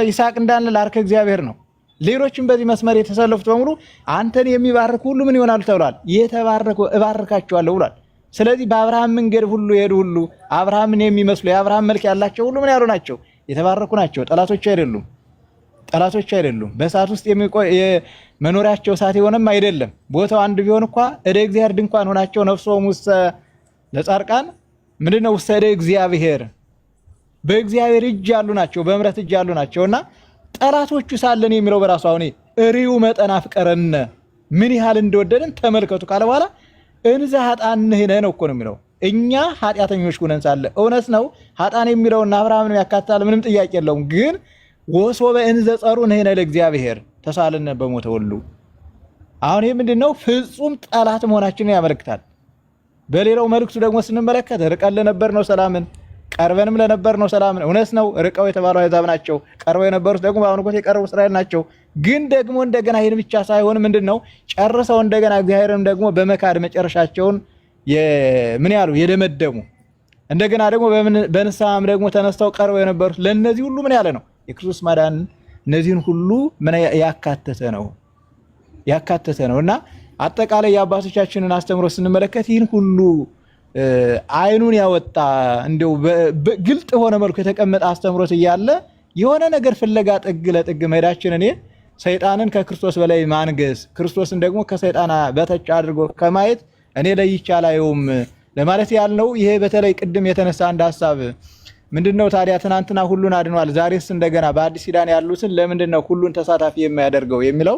ይስሐቅ እንዳንል አርከ እግዚአብሔር ነው። ሌሎችም በዚህ መስመር የተሰለፉት በሙሉ አንተን የሚባርክ ሁሉ ምን ይሆናሉ ተብሏል? የተባረኩ እባርካቸዋለሁ ብሏል። ስለዚህ በአብርሃም መንገድ ሁሉ የሄዱ ሁሉ አብርሃምን የሚመስሉ የአብርሃም መልክ ያላቸው ሁሉ ምን ያሉ ናቸው? የተባረኩ ናቸው። ጠላቶች አይደሉም። በእሳት ውስጥ መኖሪያቸው እሳት የሆነም አይደለም። ቦታው አንድ ቢሆን እንኳ እደ እግዚአብሔር ድንኳን ሆናቸው ነፍሶም ውስተ ለጻድቃን ምንድነው ውስተ እደ እግዚአብሔር በእግዚአብሔር እጅ ያሉ ናቸው፣ በምሕረት እጅ ያሉ ናቸውና ጠላቶቹ ሳለን የሚለው በራሱ አሁን እሪው መጠን አፍቀረነ ምን ያህል እንደወደደን ተመልከቱ ካለ በኋላ እንዘ ኃጥአን ነህነ ነው እኮ ነው የሚለው። እኛ ኃጢአተኞች ሆነን ሳለ እውነት ነው ኃጥአን የሚለውና አብርሃምን ያካትታል፣ ምንም ጥያቄ የለውም። ግን ወሶበ እንዘ ጸሩ ነህነ ለእግዚአብሔር ተሳለነ በሞተ ሁሉ አሁን ይህ ምንድነው? ፍጹም ጠላት መሆናችንን ያመለክታል። በሌላው መልእክቱ ደግሞ ስንመለከት ርቀን ለነበር ነው ሰላምን ቀርበንም ለነበር ነው ሰላምን። እውነት ነው ርቀው የተባሉ አሕዛብ ናቸው፣ ቀርበው የነበሩት ደግሞ በአምልኮት የቀረቡ እስራኤል ናቸው። ግን ደግሞ እንደገና ይህን ብቻ ሳይሆን ምንድነው ጨርሰው እንደገና እግዚአብሔርም ደግሞ በመካድ መጨረሻቸውን ምን ያሉ የደመደሙ እንደገና ደግሞ በንስሐም ደግሞ ተነስተው ቀርበው የነበሩት ለነዚህ ሁሉ ምን ያለ ነው የክርስቶስ ማዳን እነዚህን ሁሉ ምን ያካተተ ነው እና አጠቃላይ የአባቶቻችንን አስተምሮ ስንመለከት ይህን ሁሉ አይኑን ያወጣ እንደው ግልጥ ሆነ መልኩ የተቀመጠ አስተምሮት እያለ የሆነ ነገር ፍለጋ ጥግ ለጥግ መሄዳችን እኔ ሰይጣንን ከክርስቶስ በላይ ማንገስ ክርስቶስን ደግሞ ከሰይጣን በታች አድርጎ ከማየት እኔ ለይቼ አላየውም ለማለት ያልነው። ይሄ በተለይ ቅድም የተነሳ አንድ ሐሳብ ምንድነው ታዲያ ትናንትና ሁሉን አድኗል ዛሬስ እንደገና በአዲስ ኪዳን ያሉትን ለምንድነው ሁሉን ተሳታፊ የማያደርገው የሚለው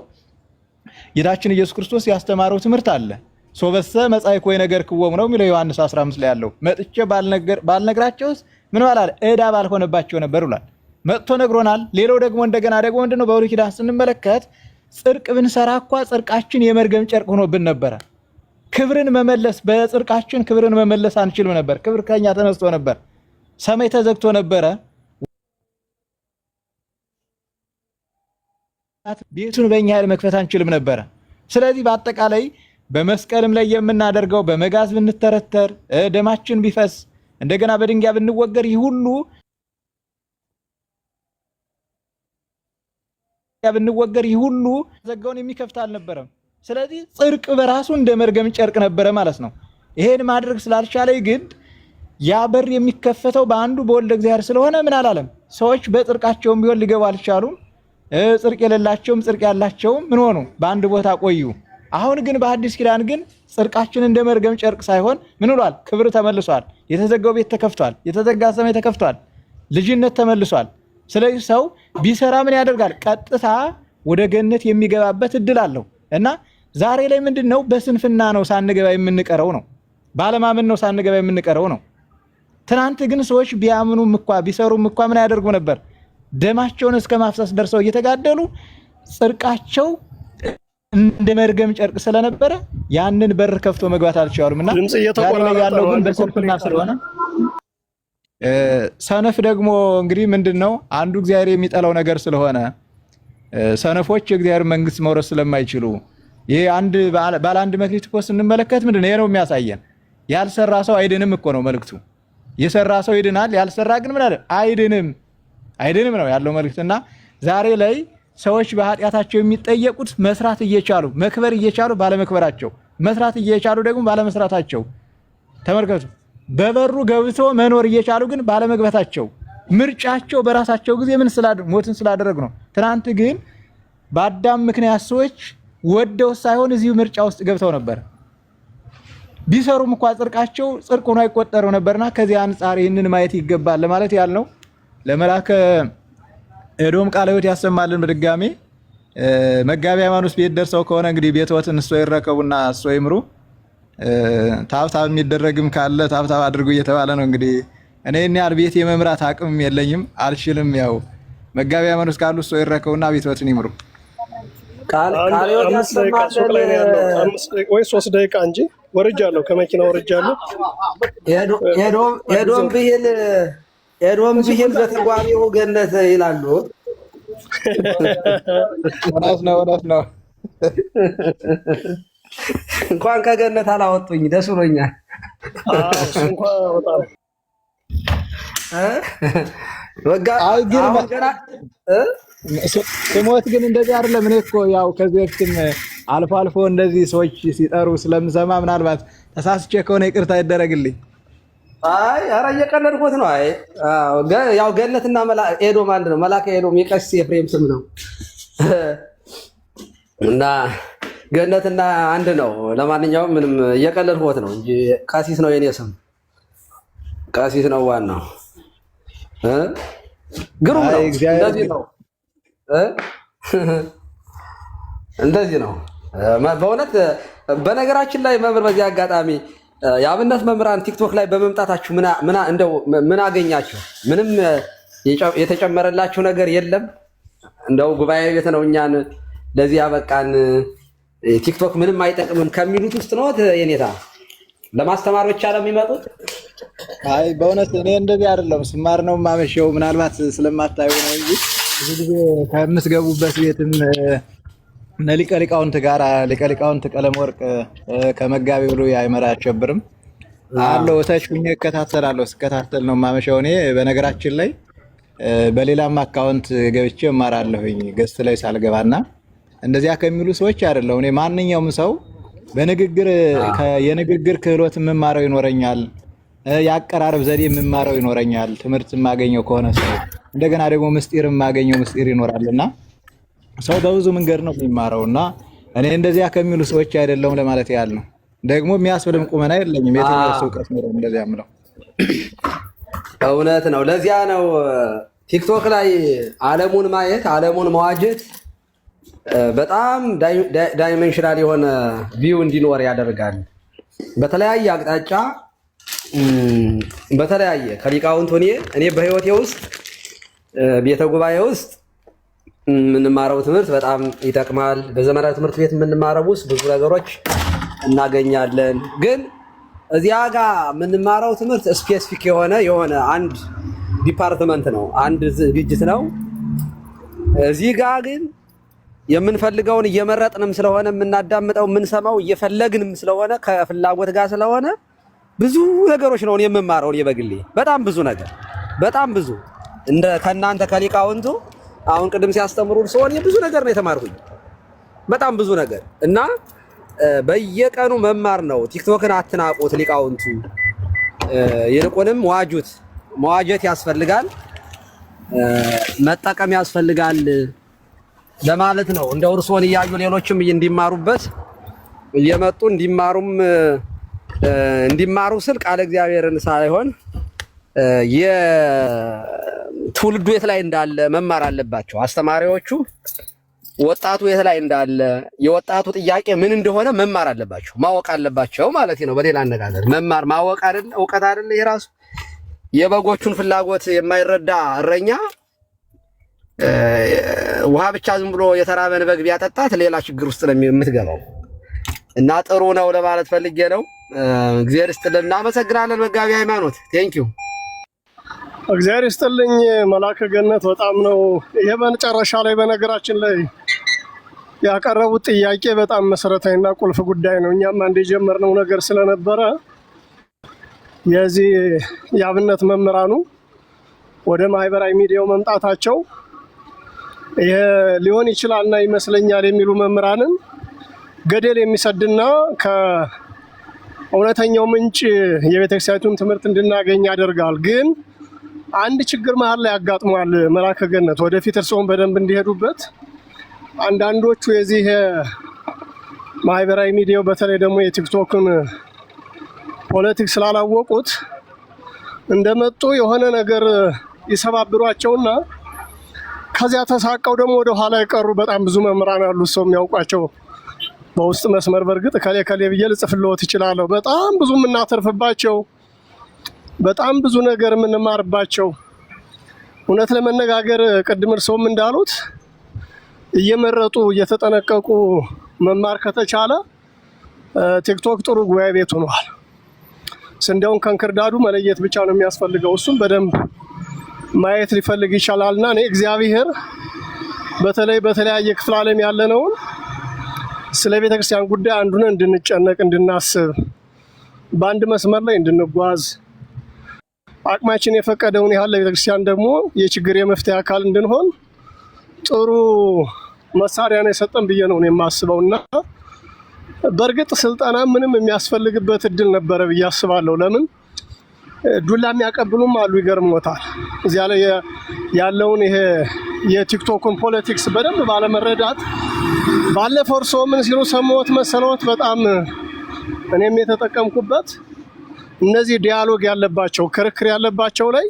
ጌታችን ኢየሱስ ክርስቶስ ያስተማረው ትምህርት አለ። ሶበሰ መጻይኮ ነገር ክወም ነው የሚለው ዮሐንስ 15 ላይ ያለው መጥቼ ባልነግራቸውስ ምን ባላለ ዕዳ ባልሆነባቸው ነበር ብሏል። መጥቶ ነግሮናል። ሌላው ደግሞ እንደገና ደግሞ ምንድነው በብሉይ ኪዳን ስንመለከት ጽድቅ ብንሰራ እንኳን ጽድቃችን የመርገም ጨርቅ ሆኖብን ነበር። ክብርን መመለስ በጽድቃችን ክብርን መመለስ አንችልም ነበር። ክብር ከኛ ተነስቶ ነበር። ሰማይ ተዘግቶ ነበረ። ቤቱን በእኛ ኃይል መክፈት አንችልም ነበረ። ስለዚህ በአጠቃላይ በመስቀልም ላይ የምናደርገው በመጋዝ ብንተረተር ደማችን ቢፈስ እንደገና በድንጋይ ብንወገር ይህ ሁሉ ዘጋውን የሚከፍት አልነበረም። ስለዚህ ጽድቅ በራሱ እንደ መርገም ጨርቅ ነበረ ማለት ነው። ይሄን ማድረግ ስላልቻለ ግን ያ በር የሚከፈተው በአንዱ በወልደ እግዚአብሔር ስለሆነ ምን አላለም። ሰዎች በጽድቃቸውም ቢሆን ሊገቡ አልቻሉም። ጽድቅ የሌላቸውም ጽድቅ ያላቸውም ምን ሆኑ? በአንድ ቦታ ቆዩ። አሁን ግን በአዲስ ኪዳን ግን ጽድቃችን እንደ መርገም ጨርቅ ሳይሆን ምን ብሏል? ክብር ተመልሷል። የተዘጋው ቤት ተከፍቷል። የተዘጋ ሰማይ ተከፍቷል። ልጅነት ተመልሷል። ስለዚህ ሰው ቢሰራ ምን ያደርጋል? ቀጥታ ወደ ገነት የሚገባበት እድል አለው እና ዛሬ ላይ ምንድነው በስንፍና ነው ሳንገባ የምንቀረው ነው። ባለማመን ነው ሳንገባ የምንቀረው ነው። ትናንት ግን ሰዎች ቢያምኑም እንኳን ቢሰሩም እንኳን ምን ያደርጉ ነበር? ደማቸውን እስከ ማፍሰስ ደርሰው እየተጋደሉ ጽድቃቸው እንደ መርገም ጨርቅ ስለነበረ ያንን በር ከፍቶ መግባት አልቻሉም እና ያለው ግን በስንፍና ስለሆነ ሰነፍ ደግሞ እንግዲህ ምንድነው አንዱ እግዚአብሔር የሚጠላው ነገር ስለሆነ ሰነፎች የእግዚአብሔር መንግስት መውረስ ስለማይችሉ ይሄ አንድ ባለ አንድ መክሊት እኮ ስንመለከት ምንድነው ይሄ ነው የሚያሳየን። ያልሰራ ሰው አይድንም እኮ ነው መልእክቱ። የሰራ ሰው ይድናል፣ ያልሰራ ግን ምን አለ? አይድንም ነው ያለው መልእክትና ዛሬ ላይ ሰዎች በኃጢአታቸው የሚጠየቁት መስራት እየቻሉ መክበር እየቻሉ ባለመክበራቸው፣ መስራት እየቻሉ ደግሞ ባለመስራታቸው። ተመልከቱ። በበሩ ገብቶ መኖር እየቻሉ ግን ባለመግባታቸው፣ ምርጫቸው በራሳቸው ጊዜ ሞትን ስላደረጉ ነው። ትናንት ግን በአዳም ምክንያት ሰዎች ወደው ሳይሆን እዚሁ ምርጫ ውስጥ ገብተው ነበር። ቢሰሩም እንኳን ጽድቃቸው ጽድቅ ሆኖ አይቆጠሩ ነበርና ከዚህ አንጻር ይህንን ማየት ይገባል ለማለት ያልነው። ለመላከ ኤዶም ቃለ ሕይወት ያሰማልን። በድጋሜ መጋቢ ሃይማኖት ቤት ደርሰው ከሆነ እንግዲህ ቤትዎትን እሱ ይረከቡና እሱ ይምሩ። ታብታብ የሚደረግም ካለ ታብታብ አድርጉ እየተባለ ነው። እንግዲህ እኔ ያህል ቤት የመምራት አቅም የለኝም፣ አልችልም። ያው መጋቢ ሃይማኖት ካሉ እሱ ይረከቡና ቤትዎትን ይምሩ። ወይ 3 ደቂቃ እንጂ ወርጃለሁ፣ ከመኪና ወርጃለሁ። ኤዶም ብሂል በትርጓሜው ገነት ይላሉ። እውነት ነው። እንኳን ከገነት አላወጡኝ፣ ደስ ብሎኛል። ስሞት ግን እንደዚህ አይደለም። እኔ እኮ ያው ከዚህ በፊትም አልፎ አልፎ እንደዚህ ሰዎች ሲጠሩ ስለምሰማ ምናልባት ተሳስቼ ከሆነ ይቅርታ ይደረግልኝ። አይ ኧረ እየቀለድኩት ነው። አይ ያው ገነትና ኤዶም አንድ ነው። መላከ ኤዶም የቀሲስ ኤፍሬም ስም ነው እና ገነትና አንድ ነው። ለማንኛውም ምንም እየቀለድኩት ነው እንጂ ቀሲስ ነው የኔ ስም። ቀሲስ ነው ዋናው። ግሩም ነው። እንደዚህ ነው እንደዚህ ነው በእውነት። በነገራችን ላይ መምህር፣ በዚህ አጋጣሚ የአብነት መምህራን ቲክቶክ ላይ በመምጣታችሁ ምን አገኛችሁ? ምንም የተጨመረላችሁ ነገር የለም? እንደው ጉባኤ ቤት ነው እኛን ለዚህ ያበቃን ቲክቶክ ምንም አይጠቅምም ከሚሉት ውስጥ ነው የኔታ? ለማስተማር ብቻ ነው የሚመጡት? አይ በእውነት እኔ እንደዚህ አይደለም። ስማር ነው ማመሸው። ምናልባት ስለማታዩ ነው እንጂ ብዙ ጊዜ ከምትገቡበት ቤትም ሊቀ ሊቃውንት ጋር ሊቀ ሊቃውንት ቀለም ወርቅ ከመጋቢ ብሎ አይመራ አያሸብርም አለው። እታች ሁኜ እከታተላለሁ። ስከታተል ነው ማመሸው። እኔ በነገራችን ላይ በሌላም አካውንት ገብቼ እማራለሁኝ ገስት ላይ ሳልገባና እንደዚያ ከሚሉ ሰዎች አይደለም። እኔ ማንኛውም ሰው በንግግር የንግግር ክህሎት የምማረው ይኖረኛል፣ የአቀራረብ ዘዴ የምማረው ይኖረኛል። ትምህርት የማገኘው ከሆነ ሰው እንደገና ደግሞ ምስጢር የማገኘው ምስጢር ይኖራልና ሰው በብዙ መንገድ ነው የሚማረውና እኔ እንደዚያ ከሚሉ ሰዎች አይደለም ለማለት ያህል ነው። ደግሞ የሚያስብልም ቁመና የለኝም። የትኛው ሰው ቀስ ነው እንደዚያ ምለው እውነት ነው። ለዚያ ነው ቲክቶክ ላይ ዓለሙን ማየት ዓለሙን መዋጀት በጣም ዳይሜንሽናል የሆነ ቪው እንዲኖር ያደርጋል። በተለያየ አቅጣጫ በተለያየ ከሊቃውንት እኔ በህይወቴ ውስጥ ቤተ ጉባኤ ውስጥ የምንማረው ትምህርት በጣም ይጠቅማል። በዘመናዊ ትምህርት ቤት የምንማረው ውስጥ ብዙ ነገሮች እናገኛለን። ግን እዚያ ጋር የምንማረው ትምህርት ስፔሲፊክ የሆነ አንድ ዲፓርትመንት ነው፣ አንድ ዝግጅት ነው። እዚህ ጋር ግን የምንፈልገውን እየመረጥንም ስለሆነ የምናዳምጠው የምንሰማው እየፈለግንም ስለሆነ ከፍላጎት ጋር ስለሆነ ብዙ ነገሮች ነው የምማረው በግሌ በጣም ብዙ ነገር በጣም ብዙ እንደ ከናንተ ከሊቃውንቱ አሁን ቅድም ሲያስተምሩን ሰውን ብዙ ነገር ነው የተማርኩኝ በጣም ብዙ ነገር እና በየቀኑ መማር ነው። ቲክቶክን አትናቁት ሊቃውንቱ፣ ይልቁንም ዋጁት። መዋጀት ያስፈልጋል፣ መጠቀም ያስፈልጋል ለማለት ነው። እንደው እርስዎን እያዩ ሌሎችም እንዲማሩበት እየመጡ እንዲማሩ ስል ቃለ እግዚአብሔርን ሳይሆን የትውልዱ የት ላይ እንዳለ መማር አለባቸው አስተማሪዎቹ። ወጣቱ የት ላይ እንዳለ የወጣቱ ጥያቄ ምን እንደሆነ መማር አለባቸው፣ ማወቅ አለባቸው ማለት ነው። በሌላ አነጋገር መማር ማወቅ አይደል እውቀት አይደል? የራሱ የበጎቹን ፍላጎት የማይረዳ እረኛ ውሃ ብቻ ዝም ብሎ የተራበን በግ ቢያጠጣት ሌላ ችግር ውስጥ ነው የምትገባው። እና ጥሩ ነው ለማለት ፈልጌ ነው። እግዚአብሔር ይስጥልን። እናመሰግናለን መጋቢ ሃይማኖት። ቴንኪው። እግዚአብሔር ይስጥልኝ መልአከ ገነት። በጣም ነው ይሄ በመጨረሻ ላይ በነገራችን ላይ ያቀረቡት ጥያቄ በጣም መሰረታዊና ቁልፍ ጉዳይ ነው። እኛም አንድ የጀመርነው ነገር ስለነበረ የዚህ የአብነት መምህራኑ ወደ ማህበራዊ ሚዲያው መምጣታቸው ይሄ ሊሆን ይችላልና ይመስለኛል የሚሉ መምህራንን ገደል የሚሰድና ከእውነተኛው ምንጭ የቤተክርስቲያኑን ትምህርት እንድናገኝ ያደርጋል። ግን አንድ ችግር መሀል ላይ ያጋጥሟል መልአከ ገነት፣ ወደፊት እርስዎም በደንብ እንዲሄዱበት። አንዳንዶቹ የዚህ ማህበራዊ ሚዲያው በተለይ ደግሞ የቲክቶክን ፖለቲክስ ስላላወቁት እንደመጡ የሆነ ነገር ይሰባብሯቸውና ከዚያ ተሳቀው ደግሞ ወደ ኋላ የቀሩ በጣም ብዙ መምህራን አሉ። ሰው የሚያውቋቸው በውስጥ መስመር በእርግጥ ከሌ ብዬ ልጽፍልዎት እችላለሁ። በጣም ብዙ የምናተርፍባቸው በጣም ብዙ ነገር የምንማርባቸው፣ እውነት ለመነጋገር ቅድም እርስዎም እንዳሉት እየመረጡ እየተጠነቀቁ መማር ከተቻለ ቲክቶክ ጥሩ ጉባኤ ቤት ሆኗል። ስንዴውን ከእንክርዳዱ መለየት ብቻ ነው የሚያስፈልገው። እሱም በደንብ ማየት ሊፈልግ ይቻላልና እኔ እግዚአብሔር በተለይ በተለያየ ክፍለ ዓለም ያለነውን ስለ ቤተክርስቲያን ጉዳይ አንዱን እንድንጨነቅ እንድናስብ፣ በአንድ መስመር ላይ እንድንጓዝ አቅማችን የፈቀደውን ያህል ለቤተክርስቲያን ደግሞ የችግር የመፍትሄ አካል እንድንሆን ጥሩ መሳሪያ ነው የሰጠን ብዬ ነው የማስበውና በእርግጥ ስልጠና ምንም የሚያስፈልግበት እድል ነበረ ብዬ አስባለሁ። ለምን ዱላ የሚያቀብሉም አሉ፣ ይገርሞታል። እዚያ ላይ ያለውን ይሄ የቲክቶክን ፖለቲክስ በደንብ ባለመረዳት ባለፈው እርስዎ ምን ሲሉ ሰማሁት መሰለዎት? በጣም እኔም የተጠቀምኩበት እነዚህ ዲያሎግ ያለባቸው ክርክር ያለባቸው ላይ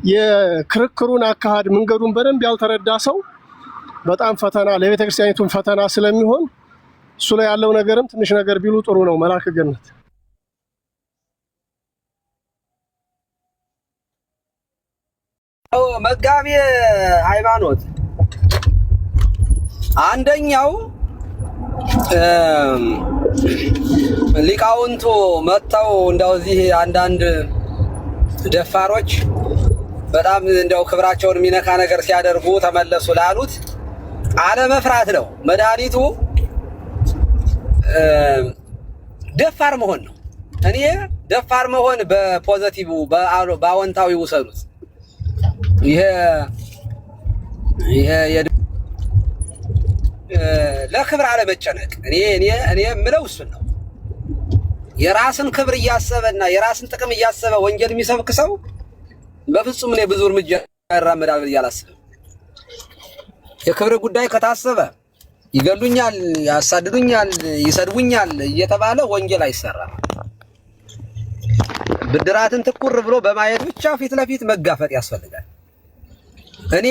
የክርክሩን አካሄድ መንገዱን በደንብ ያልተረዳ ሰው በጣም ፈተና ለቤተክርስቲያኒቱን ፈተና ስለሚሆን እሱ ላይ ያለው ነገርም ትንሽ ነገር ቢሉ ጥሩ ነው። መልአከ ገነት መጋቢ ሃይማኖት፣ አንደኛው ሊቃውንቱ መጥተው እንደው እዚህ አንዳንድ ደፋሮች በጣም እንደው ክብራቸውን የሚነካ ነገር ሲያደርጉ ተመለሱ ላሉት አለመፍራት ነው መድኃኒቱ። ደፋር መሆን ነው። እኔ ደፋር መሆን በፖዚቲቭ በአዎንታዊ ውሰዱት። ይሄ ለክብር አለመጨነቅ እኔ የምለው እሱን ነው። የራስን ክብር እያሰበና የራስን ጥቅም እያሰበ ወንጌል የሚሰብክ ሰው በፍጹም እኔ ብዙ እርምጃ ያራምዳል ብዬ አላስብም። የክብር ጉዳይ ከታሰበ ይገሉኛል፣ ያሳድዱኛል፣ ይሰድቡኛል እየተባለ ወንጌል አይሰራም። ብድራትን ትኩር ብሎ በማየት ብቻ ፊት ለፊት መጋፈጥ ያስፈልጋል። እኔ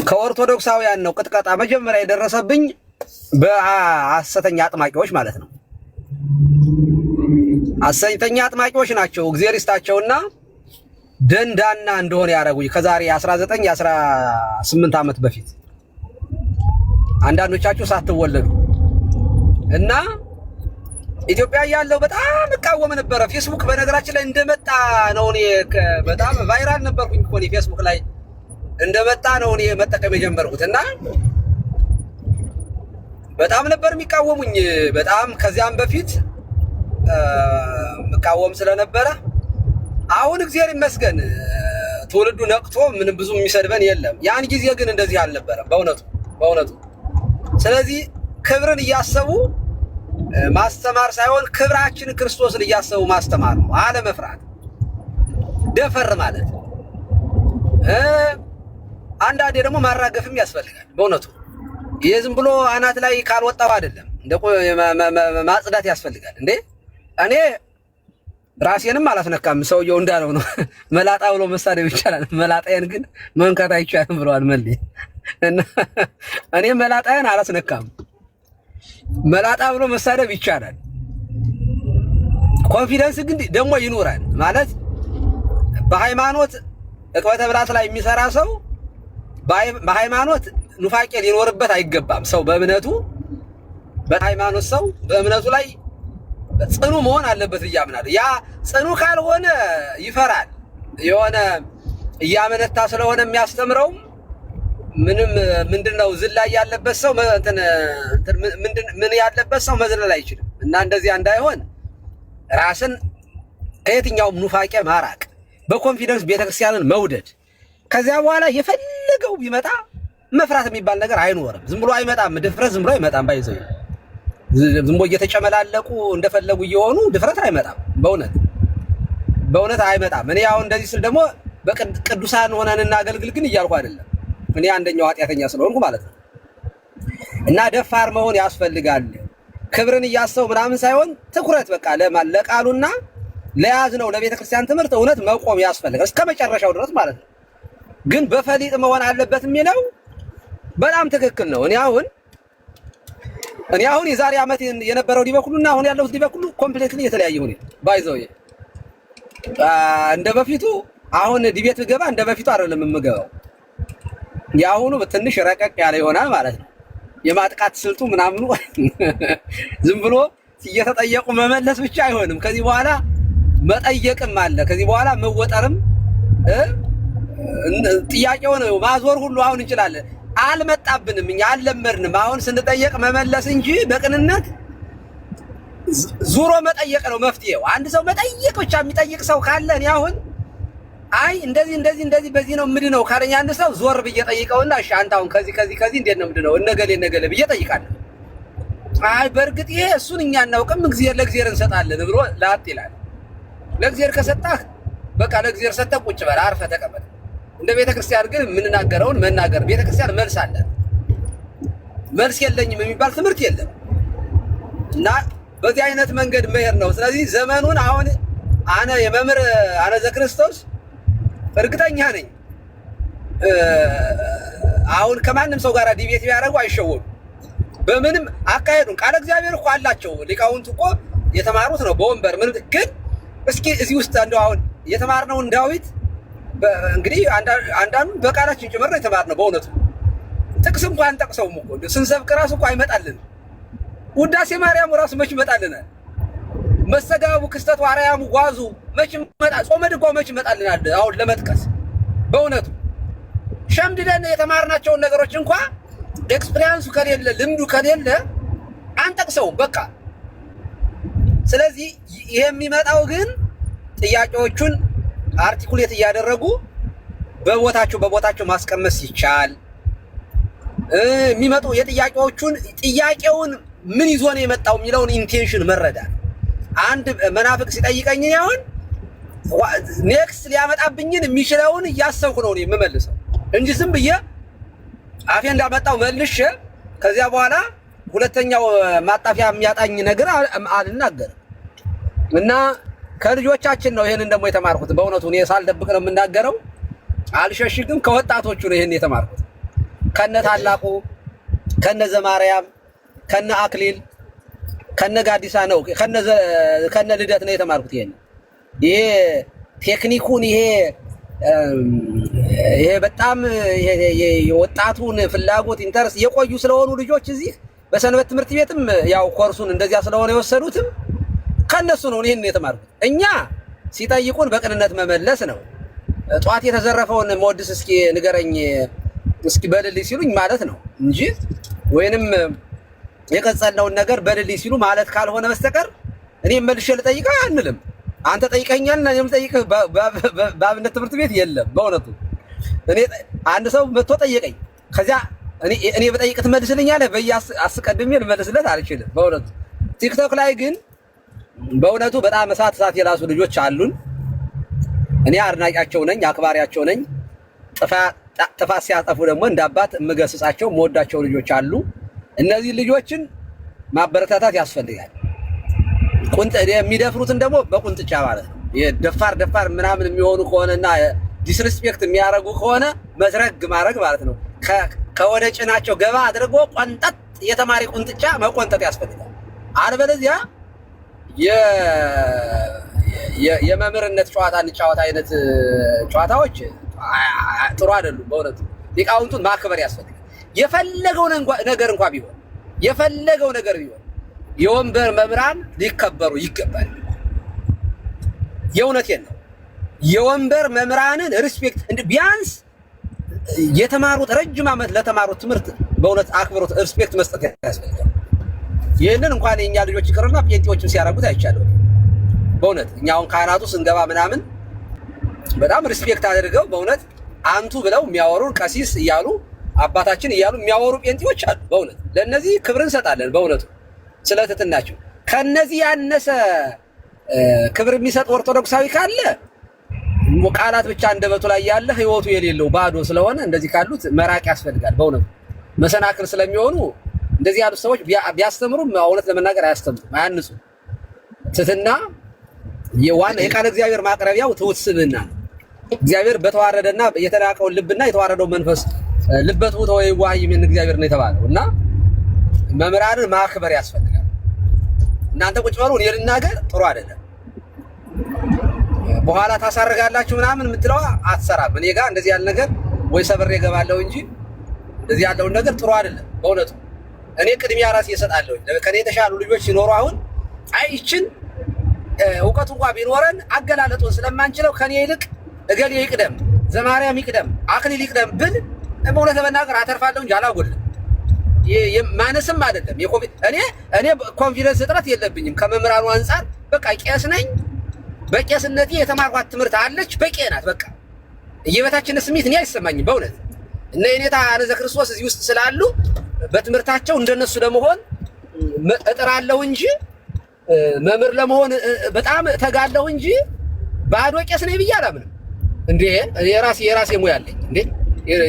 ከኦርቶዶክሳውያን ነው ቅጥቀጣ መጀመሪያ የደረሰብኝ በሐሰተኛ አጥማቂዎች ማለት ነው። ሐሰተኛ አጥማቂዎች ናቸው እግዚአብሔር ይስጣቸውና ደንዳና እንደሆነ ያደረጉኝ ከዛሬ 18 ዓመት በፊት አንዳንዶቻችሁ ሳትወለዱ እና ኢትዮጵያ ያለው በጣም እቃወም ነበረ። ፌስቡክ በነገራችን ላይ እንደመጣ ነው እኔ በጣም ቫይራል ነበርኩኝ እኮ ፌስቡክ ላይ እንደመጣ ነው እኔ መጠቀም የጀመርኩት እና በጣም ነበር የሚቃወሙኝ። በጣም ከዚያም በፊት መቃወም ስለነበረ አሁን እግዚአብሔር ይመስገን ትውልዱ ነቅቶ ምንም ብዙ የሚሰድበን የለም። ያን ጊዜ ግን እንደዚህ አልነበረም በእውነቱ። ስለዚህ ክብርን እያሰቡ ማስተማር ሳይሆን ክብራችን ክርስቶስን እያሰቡ ማስተማር ነው። አለመፍራት፣ ደፈር ማለት አንዳንዴ ደግሞ ማራገፍም ያስፈልጋል። በእውነቱ ይሄ ዝም ብሎ አናት ላይ ካልወጣው አይደለም እንደ ማጽዳት ያስፈልጋል። እንዴ እኔ ራሴንም አላስነካም። ሰውየው እንዳለው ነው። መላጣ ብሎ መሳደብ ይቻላል፣ መላጣዬን ግን መንካት አይቻልም ብለዋል መልይ እና እኔ መላጣዬን አላስነካም። መላጣ ብሎ መሳደብ ይቻላል። ኮንፊደንስ ግን ደግሞ ይኖራል ማለት በሃይማኖት ዕቅበተ ብላት ላይ የሚሰራ ሰው በሃይማኖት ኑፋቄ ሊኖርበት አይገባም። ሰው በእምነቱ በሃይማኖት ሰው በእምነቱ ላይ ጽኑ መሆን አለበት ብዬ አምናለሁ። ያ ጽኑ ካልሆነ ይፈራል። የሆነ እያመነታ ስለሆነ የሚያስተምረው ምንድነው ዝላይ ያለበት ሰው ምን ያለበት ሰው መዝለል አይችልም። እና እንደዚህ እንዳይሆን ራስን ከየትኛውም ኑፋቄ ማራቅ፣ በኮንፊደንስ ቤተክርስቲያንን መውደድ። ከዚያ በኋላ የፈለገው ቢመጣ መፍራት የሚባል ነገር አይኖርም። ዝም ብሎ አይመጣም። ድፍረት ዝም ብሎ አይመጣም። ባይዘው ዝም ብሎ እየተጨመላለቁ እንደፈለጉ እየሆኑ ድፍረት አይመጣም። በእውነት አይመጣም። እኔ አሁን እንደዚህ ስል ደግሞ በቅዱሳን ሆነን እናገልግል ግን እያልኩ አይደለም። እኔ አንደኛው ኃጢአተኛ ስለሆንኩ ማለት ነው። እና ደፋር መሆን ያስፈልጋል። ክብርን እያሰቡ ምናምን ሳይሆን ትኩረት በቃ ለቃሉና ለያዝነው ለቤተ ክርስቲያን ትምህርት እውነት መቆም ያስፈልጋል እስከ መጨረሻው ድረስ ማለት ነው። ግን በፈሊጥ መሆን አለበት የሚለው በጣም ትክክል ነው። እኔ አሁን የዛሬ ዓመት የነበረው ዲበኩሉና አሁን ያለው ዲበኩሉ ኮምፕሊትሊ የተለያየ ሆነ። ባይዘው እንደ በፊቱ አሁን ዲቤት ገባ እንደ በፊቱ አይደለም የምገባው። ያሁኑ ትንሽ ረቀቅ ያለ ይሆናል ማለት ነው። የማጥቃት ስልቱ ምናምኑ ዝም ብሎ እየተጠየቁ መመለስ ብቻ አይሆንም። ከዚህ በኋላ መጠየቅም አለ። ከዚህ በኋላ መወጠርም ጥያቄውን ማዞር ሁሉ አሁን እንችላለን። አልመጣብንም፣ እኛ አልለመድንም። አሁን ስንጠየቅ መመለስ እንጂ በቅንነት ዙሮ መጠየቅ ነው መፍትሄው። አንድ ሰው መጠየቅ ብቻ የሚጠይቅ ሰው ካለ እኔ አሁን አይ እንደዚህ በዚህ ነው ምንድነው ካለኝ አንድ ሰው ዞር ብዬ ጠይቀውና እሺ አንተ አሁን ከዚህ እንዴት ነው ምንድነው እነገሌ ብዬ ጠይቃለሁ። አይ በእርግጥ ይሄ እሱን እኛ እናውቅም ለእግዚአብሔር እንሰጣለን ብሎ ላጥ ይላል። ለእግዚአብሔር ከሰጣህ በቃ ለእግዚአብሔር ሰጠህ ቁጭ በል አርፈህ ተቀመጥ። እንደ ቤተክርስቲያን ግን የምንናገረውን መናገር። ቤተክርስቲያን መልስ አለ። መልስ የለኝም የሚባል ትምህርት የለም። እና በዚህ አይነት መንገድ መሄድ ነው። ስለዚህ ዘመኑን አሁን የመምህር ዘክርስቶስ እርግጠኛ ነኝ አሁን ከማንም ሰው ጋር ዲቤት ቢያደርጉ አይሸወዱም። በምንም አካሄዱን ቃለ እግዚአብሔር እኮ አላቸው ሊቃውንት እኮ የተማሩት ነው በወንበር ምን ግን እስኪ እዚህ ውስጥ እንደው አሁን የተማርነውን ዳዊት እንግዲህ አንዳንዱ በቃላችን ጭምር ነው የተማርነው። በእውነቱ ጥቅስ እንኳን ጠቅሰውም እኮ ስንሰብክ ራሱ እኮ አይመጣልን። ውዳሴ ማርያም ራሱ መች ይመጣልናል? መስተጋቡ ክስተቱ አርያሙ ጓዙ መች ይመጣል? ጾመ ድጓው መች ይመጣልናል? አሁን ለመጥቀስ በእውነቱ ሸምድደን የተማርናቸውን ነገሮች እንኳን ኤክስፒሪያንሱ ከሌለ ልምዱ ከሌለ አንጠቅሰውም በቃ። ስለዚህ ይሄ የሚመጣው ግን ጥያቄዎቹን አርቲኩሌት እያደረጉ በቦታቸው ማስቀመጥ ሲቻል የሚመጡ ጥያቄውን ምን ይዞ ነው የመጣው የሚለውን ኢንቴንሽን መረዳት። አንድ መናፍቅ ሲጠይቀኝ አሁን ኔክስት ሊያመጣብኝን የሚችለውን እያሰብኩ ነው የምመልሰው እንጂ ዝም ብዬ አፌ እንዳመጣው መልሼ ከዚያ በኋላ ሁለተኛው ማጣፊያ የሚያጣኝ ነገር አልናገርም። እና ከልጆቻችን ነው ይሄንን ደግሞ የተማርኩት። በእውነቱ እኔ ሳልደብቅ ነው የምናገረው፣ አልሸሽግም። ከወጣቶቹ ነው ይሄን የተማርኩት። ከነ ታላቁ ከነ ዘማርያም ከነ አክሊል ከነ ጋዲሳ ነው ከነ ልደት ነው የተማርኩት። ይሄ ቴክኒኩን ይሄ በጣም የወጣቱን ፍላጎት ኢንተረስት የቆዩ ስለሆኑ ልጆች እዚህ በሰንበት ትምህርት ቤትም ያው ኮርሱን እንደዚያ ስለሆነ የወሰዱትም ከነሱ ነው ይሄን የተማርኩት። እኛ ሲጠይቁን በቅንነት መመለስ ነው። ጧት የተዘረፈውን መወድስ እስኪ ንገረኝ እስኪ በልልኝ ሲሉኝ ማለት ነው እንጂ ወይንም የቀጸለውን ነገር በልልኝ ሲሉ ማለት ካልሆነ በስተቀር እኔ መልሼ ልጠይቀህ አንልም። አንተ ጠይቀኛልና እኔም ልጠይቅህ በአብነት ትምህርት ቤት የለም። በእውነቱ እኔ አንድ ሰው መጥቶ ጠየቀኝ፣ ከዚያ እኔ በጠይቅህ ትመልስልኛለህ በየአስቀድሜ ልመልስለት አልችልም። በእውነቱ ቲክቶክ ላይ ግን በእውነቱ በጣም እሳት የላሱ ልጆች አሉን። እኔ አድናቂያቸው ነኝ፣ አክባሪያቸው ነኝ። ጥፋት ሲያጠፉ ደግሞ እንዳባት የምገስጻቸው የምወዳቸው ልጆች አሉ። እነዚህ ልጆችን ማበረታታት ያስፈልጋል። የሚደፍሩትን ደግሞ በቁንጥጫ ማለት ነው። ደፋር ምናምን የሚሆኑ ከሆነና ዲስሪስፔክት የሚያደርጉ ከሆነ መዝረግ ማድረግ ማለት ነው። ከወደ ጭናቸው ገባ አድርጎ ቆንጠጥ የተማሪ ቁንጥጫ መቆንጠጥ ያስፈልጋል። አልበለዚያ የመምህርነት ጨዋታ እንጫወት አይነት ጨዋታዎች ጥሩ አይደሉም። በእውነቱ ሊቃውንቱን ማክበር ያስፈልጋል። የፈለገው ነገር ቢሆን የወንበር መምህራን ሊከበሩ ይገባል። የእውነቴን ነው። የወንበር መምህራንን ሪስፔክት ቢያንስ የተማሩት ረጅም ዓመት ለተማሩት ትምህርት በእውነት አክብሮት ሪስፔክት መስጠት ያስፈልጋል። ይህንን እንኳን የኛ ልጆች ይቅርና ጴንጤዎችም ሲያደርጉት አይቻለሁ። በእውነት እኛውን ካህናቱ ስንገባ ምናምን በጣም ሪስፔክት አድርገው በእውነት አንቱ ብለው የሚያወሩ ቀሲስ እያሉ አባታችን እያሉ የሚያወሩ ጴንጤዎች አሉ። በእውነት ለነዚህ ክብር እንሰጣለን። በእውነቱ ስለትትናቸው ከነዚህ ያነሰ ክብር የሚሰጥ ኦርቶዶክሳዊ ካለ ቃላት ብቻ እንደበቱ ላይ ያለ ህይወቱ የሌለው ባዶ ስለሆነ እንደዚህ ካሉት መራቅ ያስፈልጋል። በእውነቱ መሰናክል ስለሚሆኑ እንደዚህ ያሉት ሰዎች ቢያስተምሩም እውነት ለመናገር አያስተምሩም፣ አያንጹ። ትትና የቃለ እግዚአብሔር ማቅረቢያው ትውት ስብዕና ነው። እግዚአብሔር በተዋረደና የተናቀውን ልብና የተዋረደው መንፈስ ልበቱ ተወይ ዋይ ምን እግዚአብሔር ነው የተባለው እና መምህራንን ማክበር ያስፈልጋል። እናንተ ቁጭ በሉ እኔ ልናገር ጥሩ አይደለም። በኋላ ታሳርጋላችሁ ምናምን የምትለው አትሰራም። እኔ ጋር እንደዚህ ያለ ነገር ወይ ሰብሬ እገባለሁ እንጂ እንደዚህ ያለውን ነገር ጥሩ አይደለም። በእውነቱ እኔ ቅድሚያ ራሴ እሰጣለሁ። ከኔ የተሻሉ ልጆች ሲኖሩ አሁን አይችን እውቀቱ እንኳን ቢኖረን አገላለጡን ስለማንችለው ከኔ ይልቅ እገሌ ይቅደም፣ ዘማርያም ይቅደም፣ አክሊል ይቅደም ብል በእውነት ለመናገር አተርፋለሁ እንጂ አላጎልም። ማነስም አይደለም። እኔ ኮንፊደንስ እጥረት የለብኝም ከመምህራኑ አንፃር። በቃ ቄስ ነኝ። በቄስነቴ የተማርኳት ትምህርት አለች፣ በቂ ናት። በቃ የበታችነት ስሜት እኔ አይሰማኝም። በእውነት እነ የኔታ አነዘ ክርስቶስ እዚህ ውስጥ ስላሉ በትምህርታቸው እንደነሱ ለመሆን እጥራለሁ እንጂ መምህር ለመሆን በጣም ተጋለሁ እንጂ ባዶ ቄስ ነኝ ብዬ አላምንም። እንዴ የራሴ ሙያ አለኝ። እንዴ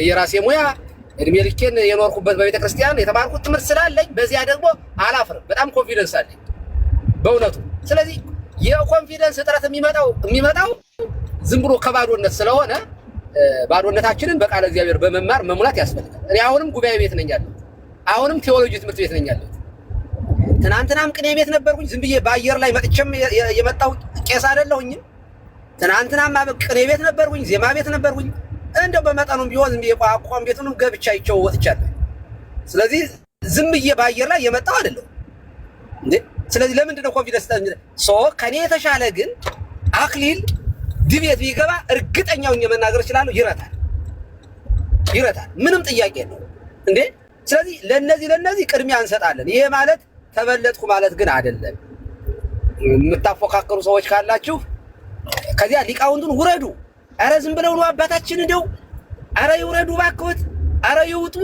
የራሴ ሙያ እድሜ ልኬን የኖርኩበት በቤተ ክርስቲያን የተማርኩት ትምህርት ስላለኝ በዚያ ደግሞ አላፍርም። በጣም ኮንፊደንስ አለኝ በእውነቱ። ስለዚህ የኮንፊደንስ እጥረት የሚመጣው ዝም ብሎ ከባዶነት ስለሆነ ባዶነታችንን በቃለ እግዚአብሔር በመማር መሙላት ያስፈልጋል። እኔ አሁንም ጉባኤ ቤት ነኝ ያለሁት፣ አሁንም ቴዎሎጂ ትምህርት ቤት ነኝ ያለሁት። ትናንትናም ቅኔ ቤት ነበርኩኝ። ዝም ብዬ በአየር ላይ መጥቼም የመጣው ቄስ አይደለሁኝም። ትናንትናም ቅኔ ቤት ነበርኩኝ፣ ዜማ ቤት ነበርኩኝ። እንደው በመጠኑም ቢሆን ዝም ብዬ ቋንቋም ቤቱንም ገብቻ ይቸው ወጥቻለሁ። ስለዚህ ዝም ብዬ በአየር ላይ የመጣው አይደለሁም እንዴ። ስለዚህ ለምንድን ነው ኮንፊደንስ ከኔ የተሻለ ግን አክሊል ድቤት ቢገባ እርግጠኛውን የመናገር እችላለሁ፣ ይረታል። ምንም ጥያቄ ነው እንዴ። ስለዚህ ለነዚህ ቅድሚያ እንሰጣለን። ይሄ ማለት ተበለጥኩ ማለት ግን አይደለም። የምታፎካከሩ ሰዎች ካላችሁ ከዚያ ሊቃውንቱን ውረዱ፣ ኧረ ዝም ብለው ነው አባታችን እንደው ኧረ ይውረዱ እባክዎት፣ ኧረ ይውጡ።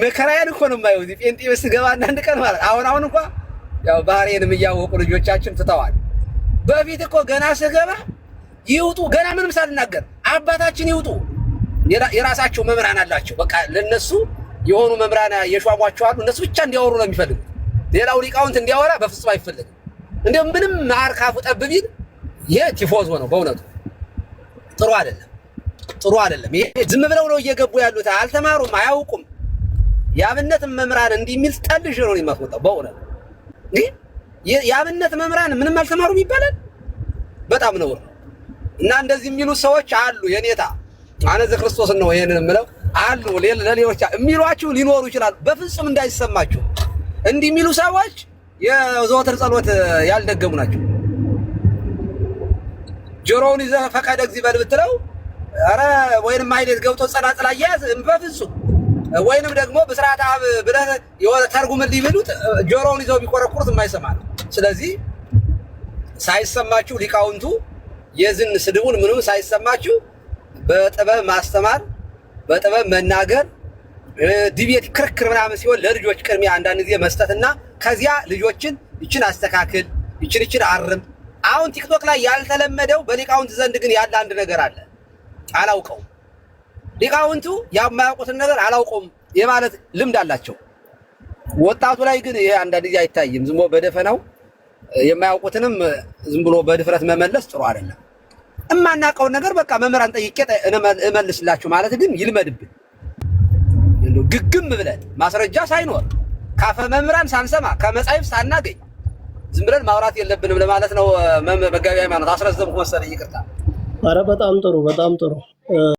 መከራዬን እኮ ነው የማየው እዚህ ጴንጤ ውስጥ ገባ አንዳንድ ቀን ማለት አሁን እንኳ ያው ባህሬንም እያወቁ ልጆቻችን ትተዋል። በፊት እኮ ገና ስገባ ይውጡ፣ ገና ምንም ሳልናገር አባታችን ይውጡ። የራሳቸው መምህራን አላቸው። በቃ ለነሱ የሆኑ መምህራን የሿሟቸው አሉ። እነሱ ብቻ እንዲያወሩ ነው የሚፈልጉት። ሌላው ሊቃውንት እንዲያወራ በፍጹም አይፈልግም። እንደው ምንም ማርካፉ ጠብ ቢል የቲፎዞ ነው በእውነቱ። ጥሩ አይደለም። ይሄ ዝም ብለው ነው እየገቡ ያሉት። አልተማሩም፣ አያውቁም። የአብነት መምህራን እንዲህ የሚል ጠልሽ ነው የሚያስወጣው በእውነት። የአብነት መምህራን ምንም አልተማሩም ይባላል። በጣም ነውር ነው። እና እንደዚህ የሚሉ ሰዎች አሉ። የኔታ አነዘ ክርስቶስ ነው ይሄንን የምለው አሉ። ለሌሎች የሚሏችሁ ሊኖሩ ይችላሉ። በፍጹም እንዳይሰማችሁ። እንዲህ የሚሉ ሰዎች የዘወትር ጸሎት ያልደገሙ ናቸው። ጆሮውን ይዘህ ፈቀደ እግዚእ በል ብትለው ኧረ ወይንም አይነት ገብቶ ጸናጽል አያያዝ በፍጹም ወይንም ደግሞ በስርዓተ አብ ብለህ የሆነ ተርጉምልኝ ቢሉት ጆሮውን ይዘው ቢቆረቁሩት የማይሰማ ነው። ስለዚህ ሳይሰማችሁ ሊቃውንቱ የዝን ስድቡን ምንም ሳይሰማችሁ በጥበብ ማስተማር፣ በጥበብ መናገር፣ ዲቤት ክርክር ምናምን ሲሆን ለልጆች ቅድሚያ አንዳንድ ጊዜ መስጠትና ከዚያ ልጆችን ይችን አስተካክል፣ ይችን አርም። አሁን ቲክቶክ ላይ ያልተለመደው በሊቃውንት ዘንድ ግን ያለ አንድ ነገር አለ። አላውቀውም። ሊቃውንቱ የማያውቁትን ነገር አላውቀውም የማለት ልምድ አላቸው። ወጣቱ ላይ ግን ይሄ አንዳንድ ጊዜ አይታይም። ዝም ብሎ በደፈናው የማያውቁትንም ዝም ብሎ በድፍረት መመለስ ጥሩ አይደለም። እማናውቀውን ነገር በቃ መምህራን ጠይቄ እመልስላችሁ ማለት ግን ይልመድብን። ግግም ብለን ማስረጃ ሳይኖር ካፈ መምህራን ሳንሰማ ከመጻሕፍት ሳናገኝ ዝም ብለን ማውራት የለብንም ለማለት ነው። መጋቢ ሃይማኖት አስረዘምኩ መሰለኝ፣ ይቅርታ። ኧረ በጣም ጥሩ።